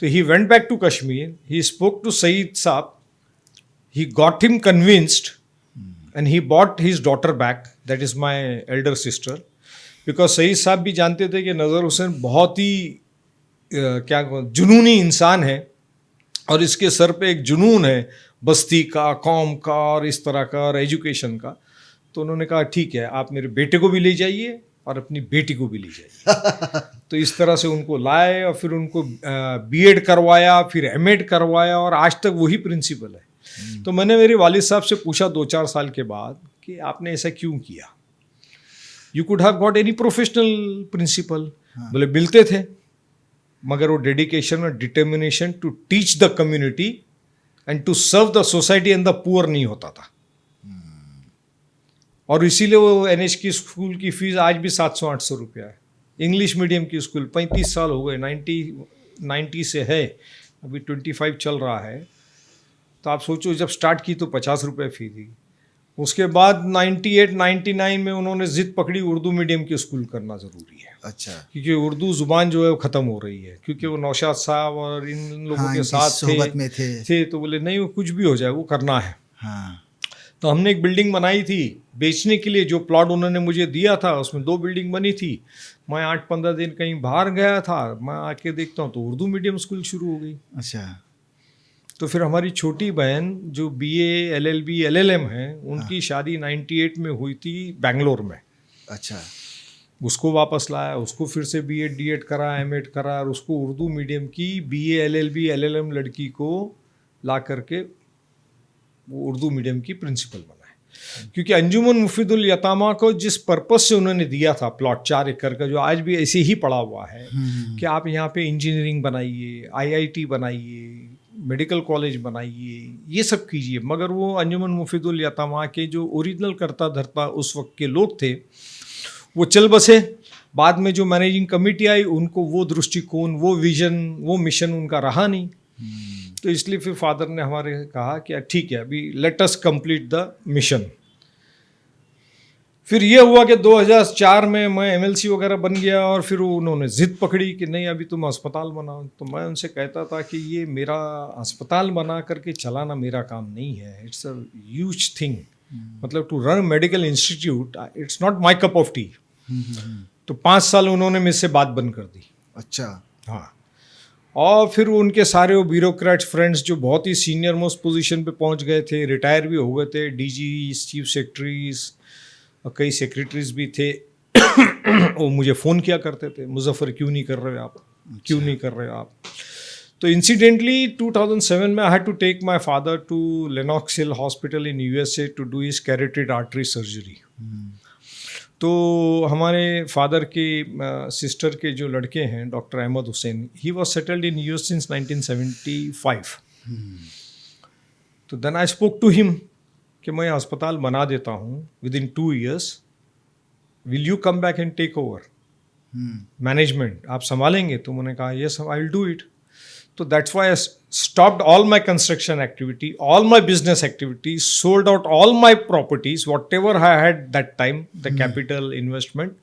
तो he went back to Kashmir, he spoke to Saeed Sahab, he got him convinced and he bought his daughter back, that is my elder sister. Because Saeed Sahab भी जानते थे कि नज़र हुसैन बहुत ही क्या जुनूनी इंसान है, और इसके सर पे एक जुनून है बस्ती का, कौम का, और इस तरह का, और एजुकेशन का। तो उन्होंने कहा ठीक है, आप मेरे बेटे को भी ले जाइए और अपनी बेटी को भी ले जाइए। तो इस तरह से उनको लाए और फिर उनको B.Ed करवाया, फिर M.Ed करवाया, और आज तक वही प्रिंसिपल है। तो मैंने मेरे वालिद साहब से पूछा 2-4 साल के बाद कि आपने ऐसा क्यों किया? You could have got any professional principal. बोले मिलते थे, मगर वो डेडिकेशन और determination to teach the community and to serve the society and the poor नहीं होता था। और इसीलिए वो NH की स्कूल की फ़ीस आज भी 700-800 रुपया है। इंग्लिश मीडियम की स्कूल 35 साल हो गए, 90 से है, अभी 25 चल रहा है। तो आप सोचो, जब स्टार्ट की तो 50 रुपये फ़ी थी। उसके बाद 98-99 में उन्होंने ज़िद पकड़ी उर्दू मीडियम की स्कूल करना ज़रूरी है। अच्छा, क्योंकि उर्दू ज़ुबान जो है वो ख़त्म हो रही है, क्योंकि वो नौशाद साहब और इन लोगों के साथ सोहबत में थे। तो बोले नहीं, वो कुछ भी हो जाए, वो करना है। हाँ। तो हमने एक बिल्डिंग बनाई थी बेचने के लिए। जो प्लॉट उन्होंने मुझे दिया था उसमें 2 बिल्डिंग बनी थी। मैं 8-15 दिन कहीं बाहर गया था, मैं आके देखता हूँ तो उर्दू मीडियम स्कूल शुरू हो गई। अच्छा। तो फिर हमारी छोटी बहन जो BA LLB LLM है, उनकी शादी 98 में हुई थी बेंगलोर में। अच्छा। उसको वापस लाया, उसको फिर से B.Ed D.Ed करा, M.Ed करा, और उसको उर्दू मीडियम की BA LLB LLM लड़की को ला करके वो उर्दू मीडियम की प्रिंसिपल बनाए। क्योंकि अंजुमन मुफीदुल यतामा को जिस पर्पस से उन्होंने दिया था प्लॉट 4 एकड़ का, जो आज भी ऐसे ही पड़ा हुआ है कि आप यहाँ पे इंजीनियरिंग बनाइए, आईआईटी बनाइए, मेडिकल कॉलेज बनाइए, ये सब कीजिए, मगर वो अंजुमन मुफीदुल यतामा के जो ओरिजिनल करता धरता उस वक्त के लोग थे वो चल बसे। बाद में जो मैनेजिंग कमेटी आई उनको वो दृष्टिकोण, वो विजन, वो मिशन उनका रहा नहीं। तो इसलिए फिर फादर ने हमारे कहा कि ठीक है, अभी let us complete the mission. फिर ये हुआ कि 2004 में मैं एमएलसी वगैरह बन गया और फिर उन्होंने ज़िद पकड़ी कि नहीं अभी तुम अस्पताल बनाओ। तो मैं उनसे कहता था कि ये मेरा अस्पताल बना करके चलाना मेरा काम नहीं है, इट्स अ ह्यूज थिंग, मतलब to run medical institute it's not my cup of tea. तो 5 साल उन्होंने मुझसे बात बंद कर दी। अच्छा। हाँ, और फिर उनके सारे वो ब्यूरोक्रेट्स फ्रेंड्स जो बहुत ही सीनियर मोस्ट पोजीशन पे पहुंच गए थे, रिटायर भी हो गए थे, डीजी, चीफ सेक्रेटरीज और कई सेक्रेटरीज भी थे वो मुझे फ़ोन किया करते थे, मुजफ्फर क्यों नहीं कर रहे हो आप, क्यों नहीं कर रहे हो आप। तो इंसिडेंटली 2007 में I had to take my father to Lenox Hill hospital in USA to do his carotid artery surgery. तो हमारे फादर के सिस्टर के जो लड़के हैं doctor Ahmed Hussain, he was settled in US since 1975। तो then I spoke to him कि मैं अस्पताल बना देता हूँ within 2 years, will you come back and take over management, आप संभालेंगे? तो मैंने कहा yes I will do it. So that's why I stopped all my construction activity, all my business activities, sold out all my properties, whatever I had that time, the capital investment.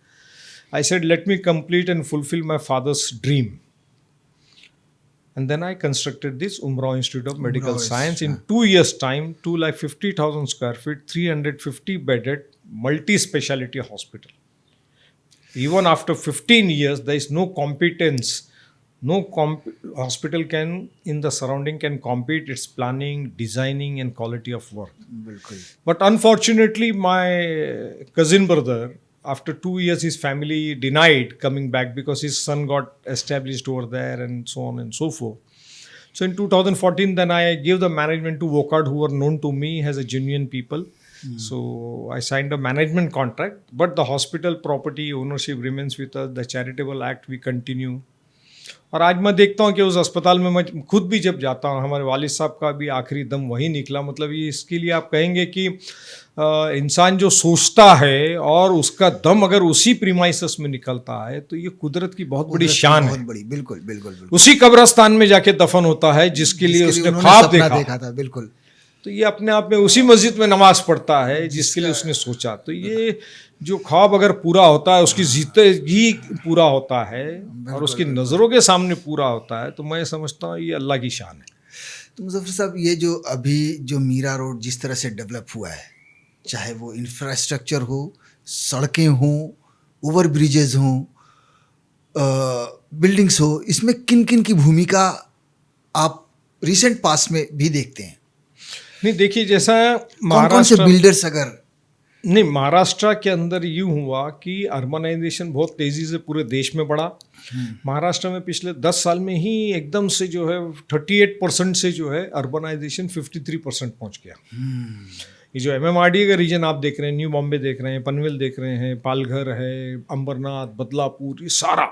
I said, let me complete and fulfill my father's dream. And then I constructed this Umrah Institute of Medical Science in 2 years' time, 250,000 square feet, 350 bedded multi-speciality hospital. Even after 15 years, there is no competence. No hospital can in the surrounding can compete its planning, designing and quality of work. बिल्कुल। But unfortunately my cousin brother, after 2 years his family denied coming back because his son got established over there and so on and so forth. So in 2014 then I gave the management to Wockard, who were known to me as a genuine people. So I signed a management contract, but the hospital property ownership remains with us. The charitable act we continue. और आज मैं देखता हूँ कि उस अस्पताल में मैं खुद भी जब जाता हूँ, हमारे वालिद साहब का भी आखिरी दम वहीं निकला। मतलब ये इसके लिए आप कहेंगे कि इंसान जो सोचता है और उसका दम अगर उसी प्रीमाइसेस में निकलता है तो ये कुदरत की बहुत बड़ी शान है। बड़ी, बिल्कुल बिल्कुल बिल्कुल। उसी कब्रिस्तान में जाके दफन होता है जिसके लिए उसने ख्वाब देखा था। बिल्कुल। तो ये अपने आप में उसी मस्जिद में नमाज पढ़ता है जिसके लिए उसने सोचा। तो ये जो ख्वाब अगर पूरा होता है, उसकी जिंदगी पूरा होता है और उसकी नज़रों के सामने पूरा होता है, तो मैं समझता हूँ ये अल्लाह की शान है। तो मुजफ्फर साहब, ये जो अभी जो मीरा रोड जिस तरह से डेवलप हुआ है, चाहे वो इंफ्रास्ट्रक्चर हो, सड़कें हों, ओवर ब्रिजेज हों, बिल्डिंग्स हो, इसमें किन किन की भूमिका आप रिसेंट पास्ट में भी देखते हैं? नहीं, देखिए जैसा कौन से बिल्डर्स अगर नहीं, महाराष्ट्र के अंदर यूँ हुआ कि अर्बनाइजेशन बहुत तेज़ी से पूरे देश में बढ़ा। महाराष्ट्र में पिछले 10 साल में ही एकदम से जो है 38% से जो है अर्बनाइजेशन 53% पहुंच गया। ये जो MMRDA का रीजन आप देख रहे हैं, न्यू बॉम्बे देख रहे हैं, पनवेल देख रहे हैं, पालघर है, अंबरनाथ, बदलापुर, ये सारा,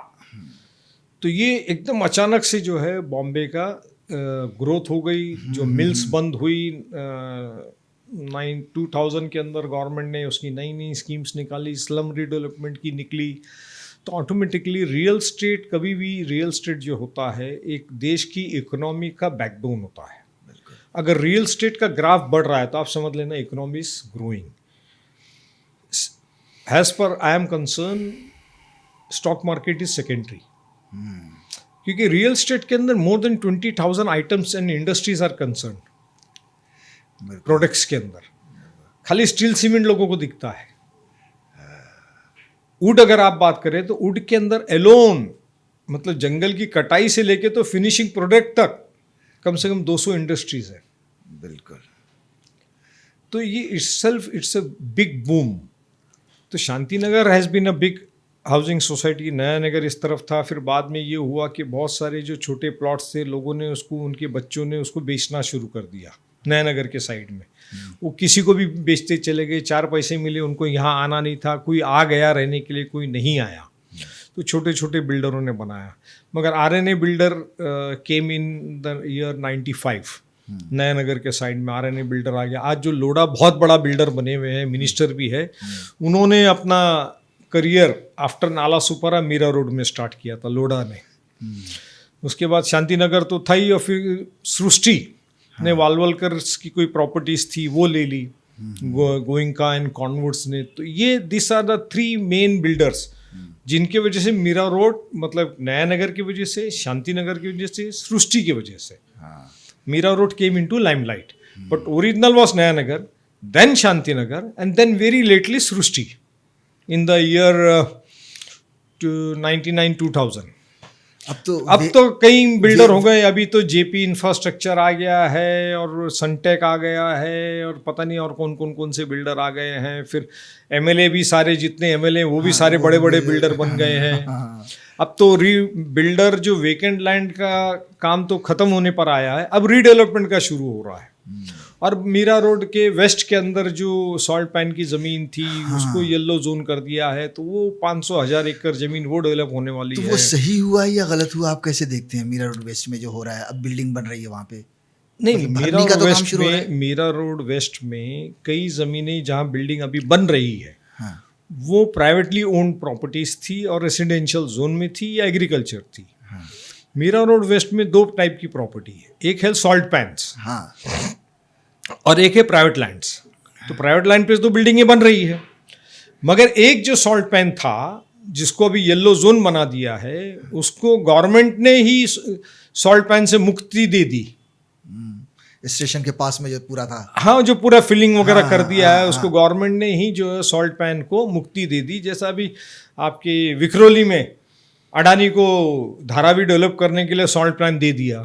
तो ये एकदम अचानक से जो है बॉम्बे का ग्रोथ हो गई। जो मिल्स बंद हुई 2000 के अंदर गवर्नमेंट ने उसकी नई नई स्कीम्स निकाली, स्लम रीडेवलपमेंट की निकली, तो ऑटोमेटिकली रियल स्टेट, कभी भी रियल स्टेट जो होता है एक देश की इकोनॉमी का बैकबोन होता है। अगर रियल स्टेट का ग्राफ बढ़ रहा है तो आप समझ लेना economy is growing. As per I am concern, stock market is secondary, क्योंकि रियल स्टेट के अंदर more than 20,000 items and industries are concern. Products के अंदर खाली स्टील सीमेंट लोगों को दिखता है। वुड अगर आप बात करें तो वुड के अंदर एलोन, मतलब जंगल की कटाई से लेके तो फिनिशिंग प्रोडक्ट तक कम से कम 200 इंडस्ट्रीज है। बिल्कुल। तो ये इट्स अ बिग बूम। तो Shantinagar has been a big housing society, Naya Nagar इस तरफ था। फिर बाद में ये हुआ कि बहुत सारे जो छोटे प्लॉट्स थे, लोगों ने उसको, उनके बच्चों ने उसको बेचना शुरू कर दिया। नयानगर के साइड में। वो किसी को भी बेचते चले गए, 4 पैसे मिले, उनको यहाँ आना नहीं था, कोई आ गया रहने के लिए, कोई नहीं आया, तो छोटे छोटे बिल्डरों ने बनाया। मगर RNA builder came in the year 95, Nayanagar के साइड में आरएनए बिल्डर आ गया। आज जो लोढ़ा बहुत बड़ा बिल्डर बने हुए हैं, मिनिस्टर भी है, उन्होंने अपना करियर आफ्टर नाला सुपारा मीरा रोड में स्टार्ट किया था लोढ़ा ने। उसके बाद शांतिनगर तो था ही, और फिर सृष्टि ने वालवलकर की कोई प्रॉपर्टीज थी वो ले ली, गोइंका एंड कॉन्वुड्स ने। तो ये this are the 3 main builders जिनके वजह से मीरा रोड, मतलब नयानगर की वजह से, शांतिनगर की वजह से, सृष्टि की वजह से Mira road came into limelight. But original was Nayanagar, then Shantinagar, and then very lately Srishti in the year 99-2000। अब तो कई बिल्डर हो गए, अभी तो जेपी इंफ्रास्ट्रक्चर आ गया है, और सनटेक आ गया है, और पता नहीं और कौन से बिल्डर आ गए हैं। फिर एमएलए भी, सारे जितने एमएलए वो भी सारे बड़े बड़े बिल्डर बन गए हैं। अब तो बिल्डर जो वेकेंट लैंड का काम तो खत्म होने पर आया है, अब रीडेवलपमेंट का शुरू हो रहा है। और मीरा रोड के वेस्ट के अंदर जो सॉल्ट पैन की ज़मीन थी, उसको येलो जोन कर दिया है, तो वो 500,000 एकड़ ज़मीन वो डेवलप होने वाली है। तो वो सही हुआ या गलत हुआ, आप कैसे देखते हैं? मीरा रोड वेस्ट में जो हो रहा है, अब बिल्डिंग बन रही है वहाँ पे। नहीं, मीरा रोड वेस्ट में कई ज़मीनें जहाँ बिल्डिंग अभी बन रही है, वो प्राइवेटली ओन्ड प्रॉपर्टीज थी, और रेसिडेंशियल जोन में थी या एग्रीकल्चर थी। मीरा रोड वेस्ट में 2 टाइप की प्रॉपर्टी है, एक है सॉल्ट पैन्स, और एक है प्राइवेट लैंड्स। तो प्राइवेट लैंड पे तो बिल्डिंगें बन रही है, मगर एक जो सॉल्ट पैन था जिसको अभी येलो जोन बना दिया है, उसको गवर्नमेंट ने ही सॉल्ट पैन से मुक्ति दे दी। स्टेशन के पास में जो पूरा था, हाँ, जो पूरा फिलिंग वगैरह कर दिया है, उसको गवर्नमेंट ने ही जो है सॉल्ट पैन को मुक्ति दे दी। जैसा अभी आपके विक्रोली में अडानी को धारावी डेवलप करने के लिए सॉल्ट पैन दे दिया।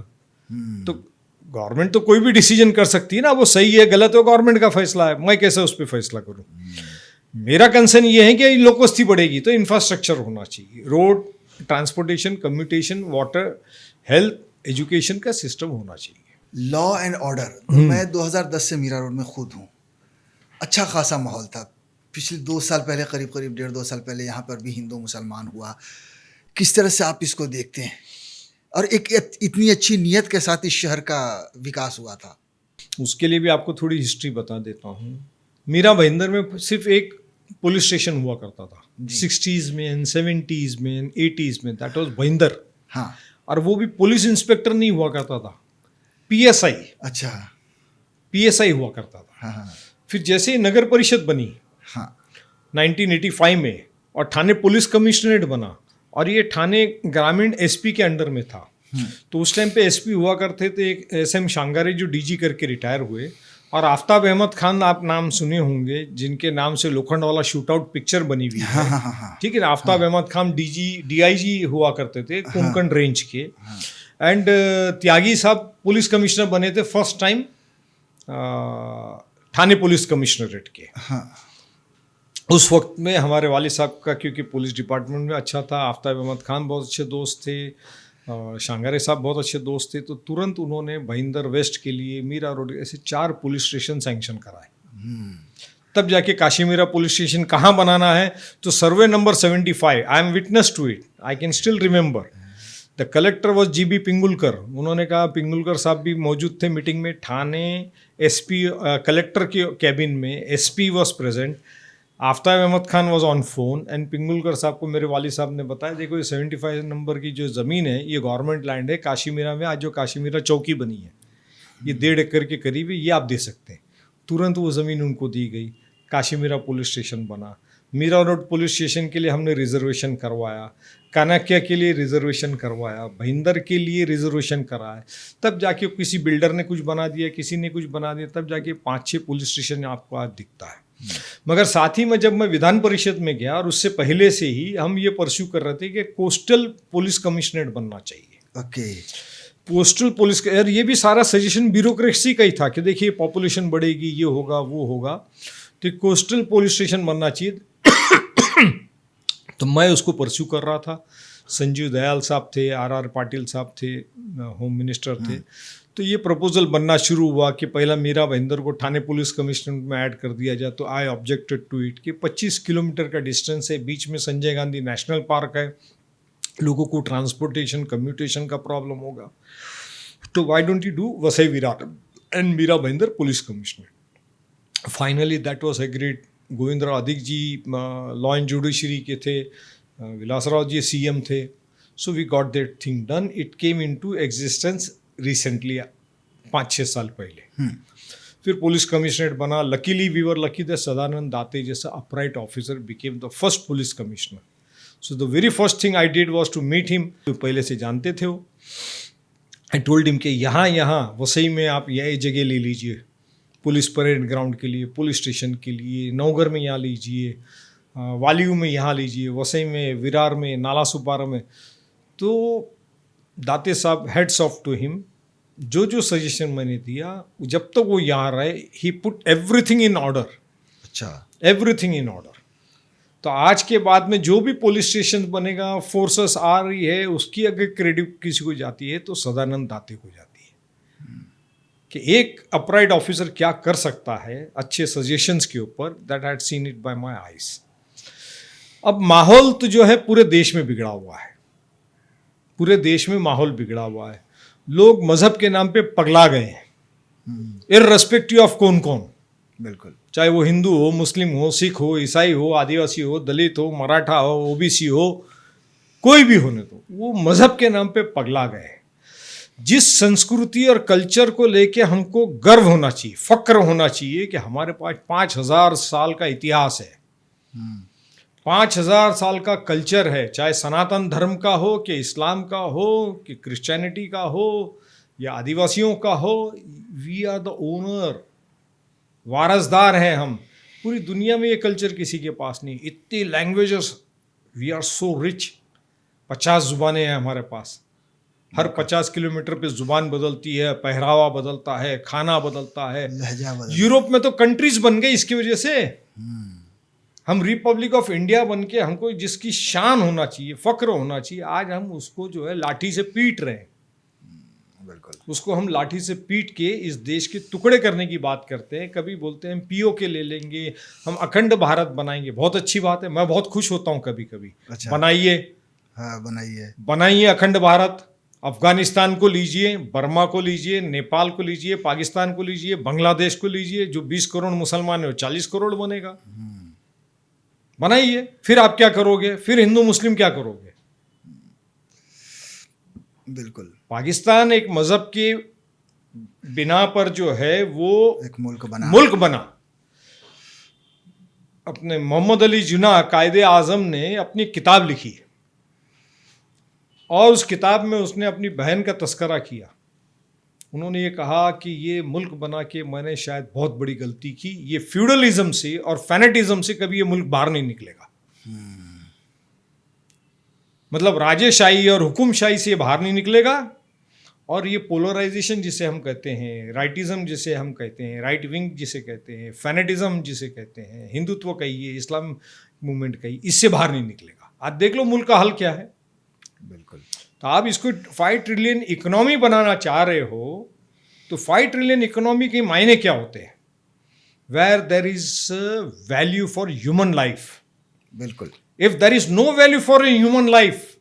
तो गवर्नमेंट तो कोई भी डिसीजन कर सकती है ना, वो सही है गलत है गवर्नमेंट का फैसला है, मैं कैसे उस पर फैसला करूं। मेरा कंसर्न ये है कि लोक वस्ती बढ़ेगी तो इंफ्रास्ट्रक्चर होना चाहिए, road, transportation, communication, water, health, education का सिस्टम होना चाहिए। लॉ एंड ऑर्डर, मैं 2010 से मीरा रोड में खुद हूँ, अच्छा खासा माहौल था। पिछले 2 साल पहले, करीब 1.5-2 साल पहले यहाँ पर भी हिंदू मुसलमान हुआ। किस तरह से आप इसको देखते हैं, और एक इतनी अच्छी नीयत के साथ इस शहर का विकास हुआ था? उसके लिए भी आपको थोड़ी हिस्ट्री बता देता हूँ। मीरा भाईंदर में सिर्फ एक पुलिस स्टेशन हुआ करता था 60s में, 70s में, 80s में, दैट वाज भाईंदर। हाँ, और वो भी पुलिस इंस्पेक्टर नहीं हुआ करता था, PSI। अच्छा, PSI हुआ करता था। हाँ, फिर जैसे ही नगर परिषद बनी 1985 में, और ठाणे पुलिस कमिश्नरेट बना, और ये ठाणे ग्रामीण SP के अंडर में था। तो उस टाइम पे SP हुआ करते थे एक SM शांगारे, जो DG करके रिटायर हुए, और आफ्ताब अहमद खान आप नाम सुने होंगे, जिनके नाम से लोखंड वाला शूट आउट पिक्चर बनी हुई है। ठीक है ना, आफ्ताब अहमद खान DIG हुआ करते थे कोंकण रेंज के। एंड त्यागी साहब पुलिस कमिश्नर बने थे first time Thane police commissionerate के। उस वक्त में हमारे वालिद साहब का, क्योंकि पुलिस डिपार्टमेंट में अच्छा था, आफ्ताब अहमद खान बहुत अच्छे दोस्त थे, शांगारे साहब बहुत अच्छे दोस्त थे, तो तुरंत उन्होंने भाईंदर वेस्ट के लिए, मीरा रोड, ऐसे 4 पुलिस स्टेशन सैंक्शन कराए। तब जाके काशीमीरा पुलिस स्टेशन कहाँ बनाना है, तो survey number 75, I am witness to it, I can still remember. The collector was GB Pingulkar. उन्होंने कहा, पिंगुलकर साहब भी मौजूद थे मीटिंग में, ठाणे SP कलेक्टर के कैबिन में SP was present, Aftab Ahmed Khan was on phone, and Pingulkar Sahab को मेरे वालिद साहब ने बताया, देखो ये 75 नंबर की जो ज़मीन है, ये गवर्नमेंट लैंड है काशीमीरा में। आज जो काशीमीरा चौकी बनी है, ये 1.5 एकड़ के करीब है, ये आप दे सकते हैं। तुरंत वो ज़मीन उनको दी गई, काशीमीरा पुलिस स्टेशन बना। मीरा रोड पुलिस स्टेशन के लिए हमने रिजर्वेशन करवाया, कानाक्या के लिए रिजर्वेशन करवाया, भाईंदर के लिए रिजर्वेशन कराया। तब जाके किसी बिल्डर ने कुछ बना दिया, किसी ने कुछ बना दिया, तब जाके 5-6 पुलिस स्टेशन आपको आज दिखता है। मगर साथ ही में जब मैं विधान परिषद में गया, और उससे पहले से ही हम ये परस्यू कर रहे थे कि कोस्टल पुलिस कमिश्नरेट बनना चाहिए। ओके, कोस्टल पुलिस, यार ये भी सारा सजेशन ब्यूरोक्रेसी का ही था कि देखिए पॉपुलेशन बढ़ेगी, ये होगा वो होगा, तो कोस्टल पुलिस स्टेशन बनना चाहिए। तो मैं उसको परस्यू कर रहा था। संजीव दयाल साहब थे, आर पाटिल साहब थे, होम मिनिस्टर थे। तो ये प्रपोजल बनना शुरू हुआ कि पहला मीरा भाईंदर को ठाणे पुलिस कमिश्नर में ऐड कर दिया जाए। तो आई ऑब्जेक्टेड टू इट कि 25 किलोमीटर का डिस्टेंस है, बीच में संजय गांधी नेशनल पार्क है, लोगों को ट्रांसपोर्टेशन कम्यूटेशन का प्रॉब्लम होगा। तो why don't you do Vasai Virar and Mira Bhayander police commissioner. Finally that was agreed. Govindrao Adik ji law and judiciary के थे, विलासराव जी सीएम थे। So we got that thing done. It came into existence recently, 5-6 साल पहले। फिर पुलिस कमिश्नरेट बना। Luckily we were lucky that Sadanand Date जैसा upright officer became the first police commissioner. So the very first thing I did was to meet him. तो पहले से जानते थे वो। आई टोल्ड हिम कि यहाँ वसई में आप यह जगह ले लीजिए पुलिस परेड ग्राउंड के लिए, पुलिस स्टेशन के लिए, नौगर में यहाँ लीजिए, वालियू में यहाँ लीजिए, वसई में, विरार में, नाला सुपारा में। तो दाते साहब, हेड्स ऑफ टू हिम, जो सजेशन मैंने दिया, जब तक वो यहाँ रहे, ही पुट एवरीथिंग इन ऑर्डर। अच्छा, एवरीथिंग इन ऑर्डर। तो आज के बाद में जो भी पुलिस स्टेशन बनेगा, फोर्सेस आ रही है, उसकी अगर क्रेडिट किसी को जाती है तो सदानंद दाते को जाती है कि एक अपराइट ऑफिसर क्या कर सकता है अच्छे सजेशंस के ऊपर। That had seen it by my eyes. अब माहौल तो जो है पूरे देश में बिगड़ा हुआ है, पूरे देश में माहौल बिगड़ा हुआ है। लोग मजहब के नाम पे पगला गए हैं, इररेस्पेक्टिव ऑफ कौन कौन। बिल्कुल। चाहे वो हिंदू हो, मुस्लिम हो, सिख हो, ईसाई हो, आदिवासी हो, दलित हो, मराठा हो, ओबीसी हो, कोई भी होने दो, वो मजहब के नाम पे पगला गए। जिस संस्कृति और कल्चर को लेके हमको गर्व होना चाहिए, फक्र होना चाहिए कि हमारे पास 5000 साल का इतिहास है, 5000 साल का कल्चर है, चाहे सनातन धर्म का हो कि इस्लाम का हो कि क्रिश्चियनिटी का हो या आदिवासियों का हो। वी आर द ओनर, वारसदार हैं हम। पूरी दुनिया में ये कल्चर किसी के पास नहीं। इतनी languages, we are so rich. 50 जुबानें हैं हमारे पास। हर 50 किलोमीटर पे जुबान बदलती है, पहरावा बदलता है, खाना बदलता है, लहजा बदलता है। यूरोप में तो कंट्रीज बन गई इसकी वजह से। हम रिपब्लिक ऑफ इंडिया बन के, हमको जिसकी शान होना चाहिए, फक्र होना चाहिए, आज हम उसको जो है लाठी से पीट रहे हैं। बिल्कुल। उसको हम लाठी से पीट के इस देश के टुकड़े करने की बात करते हैं। कभी बोलते हैं पीओके ले लेंगे, हम अखंड भारत बनाएंगे। बहुत अच्छी बात है, मैं बहुत खुश होता हूँ कभी कभी। अच्छा। बनाइए, हाँ, बनाइए अखंड भारत। अफगानिस्तान को लीजिए, बर्मा को लीजिए, नेपाल को लीजिए, पाकिस्तान को लीजिए, बांग्लादेश को लीजिए। जो 20 करोड़ मुसलमान है वो 40 करोड़ बनेगा। बनाइए। फिर आप क्या करोगे? फिर हिंदू मुस्लिम क्या करोगे? बिल्कुल। पाकिस्तान एक मजहब के बिना पर जो है वो एक मुल्क बना। अपने मोहम्मद अली जिन्ना कायदे आजम ने अपनी किताब लिखी और उस किताब में उसने अपनी बहन का तस्करा किया। उन्होंने ये कहा कि ये मुल्क बना के मैंने शायद बहुत बड़ी गलती की। ये फ्यूडलिज्म से और फैनेटिज्म से कभी ये मुल्क बाहर नहीं निकलेगा। मतलब राजेशाही और हुकुमशाही से बाहर नहीं निकलेगा। और ये पोलराइजेशन जिसे हम कहते हैं, राइटिज्म जिसे हम कहते हैं, राइट विंग जिसे कहते हैं, फैनेटिज्म जिसे कहते हैं, हिंदुत्व कहिए, इस्लाम मूवमेंट कहिए, इससे बाहर नहीं निकलेगा। आज देख लो मुल्क का हल क्या है। बिल्कुल। तो आप इसको 5 ट्रिलियन इकोनॉमी बनाना चाह रहे हो तो 5 ट्रिलियन इकोनॉमी के मायने क्या होते हैं? Where there is value for human life. बिल्कुल। If there is no value for a human life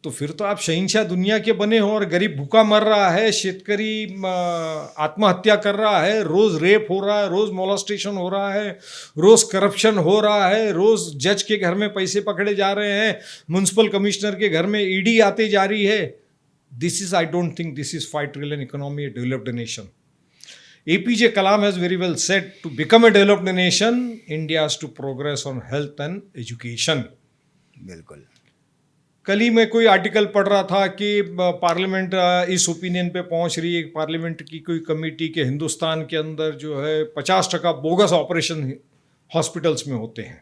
तो फिर तो आप शहंशाह दुनिया के बने हो और गरीब भूखा मर रहा है, शेतकरी आत्महत्या कर रहा है, रोज रेप हो रहा है, रोज मोलेस्टेशन हो रहा है, रोज करप्शन हो रहा है, रोज जज के घर में पैसे पकड़े जा रहे हैं, म्युनिसिपल कमिश्नर के घर में ईडी आते जा रही है। This is, I don't think this is 5 trillion economy, A developed nation. APJ Kalam has very well said, to become a developed nation, India has to progress on health and education. बिल्कुल। कल ही मैं कोई आर्टिकल पढ़ रहा था कि पार्लियामेंट इस ओपिनियन पे पहुंच रही है, पार्लियामेंट की कोई कमेटी के हिंदुस्तान के अंदर जो है 50% बोगस ऑपरेशन हॉस्पिटल्स में होते हैं।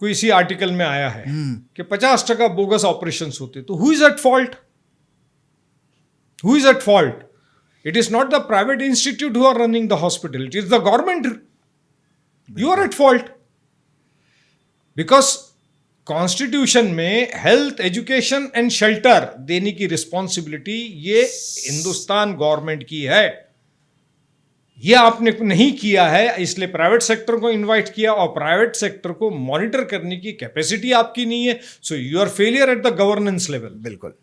कोई इसी आर्टिकल में आया है कि 50% बोगस ऑपरेशंस होते। तो who is at fault? Who is at fault? It is not the private institute who are running the hospital. It is the government. You are at fault. Because constitution में हेल्थ, एजुकेशन एंड शेल्टर देने की रिस्पॉन्सिबिलिटी ये हिंदुस्तान गवर्नमेंट की है। ये आपने नहीं किया है, इसलिए प्राइवेट सेक्टर को इनवाइट किया और प्राइवेट सेक्टर को मॉनिटर करने की कैपेसिटी आपकी नहीं है। So you are failure at the governance level. बिल्कुल।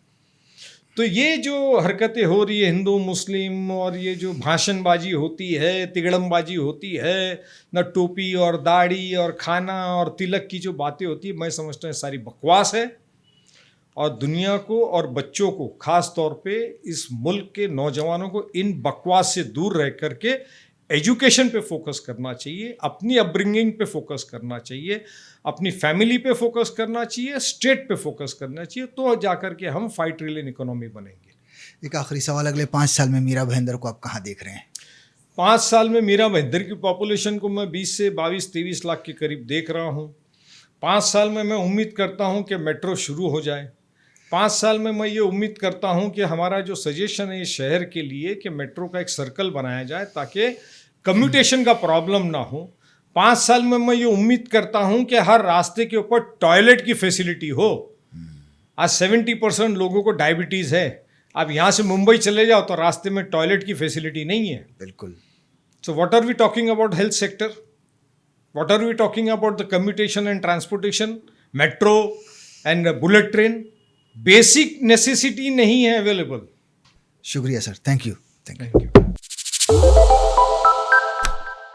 तो ये जो हरकतें हो रही है हिंदू मुस्लिम, और ये जो भाषणबाजी होती है, तिगड़मबाजी होती है, न टोपी और दाढ़ी और खाना और तिलक की जो बातें होती है, मैं समझता हूँ सारी बकवास है। और दुनिया को और बच्चों को, खास तौर पे इस मुल्क के नौजवानों को इन बकवास से दूर रह करके एजुकेशन पे फोकस करना चाहिए, अपनी अपब्रिंगिंग पे फोकस करना चाहिए, अपनी फैमिली पे फोकस करना चाहिए, स्टेट पे फोकस करना चाहिए, तो जाकर के हम 5 ट्रिलियन इकोनॉमी बनेंगे। एक आखिरी सवाल, अगले 5 साल में मीरा भाईंदर को आप कहाँ देख रहे हैं? 5 साल में मीरा भाईंदर की पॉपुलेशन को मैं 20 से 22-23 लाख के करीब देख रहा हूँ। 5 साल में मैं उम्मीद करता हूँ कि मेट्रो शुरू हो जाए। 5 साल में मैं ये उम्मीद करता हूँ कि हमारा जो सजेशन है इस शहर के लिए कि मेट्रो का एक सर्कल बनाया जाए ताकि कम्यूटेशन का प्रॉब्लम ना हो। 5 साल में मैं ये उम्मीद करता हूँ कि हर रास्ते के ऊपर टॉयलेट की फैसिलिटी हो। आज 70% लोगों को डायबिटीज़ है। आप यहाँ से मुंबई चले जाओ तो रास्ते में टॉयलेट की फैसिलिटी नहीं है। बिल्कुल। So what are we talking about health sector? What are we talking about the commutation and transportation? Metro and bullet train basic necessity नहीं है अवेलेबल। शुक्रिया sir, thank you. Thank you.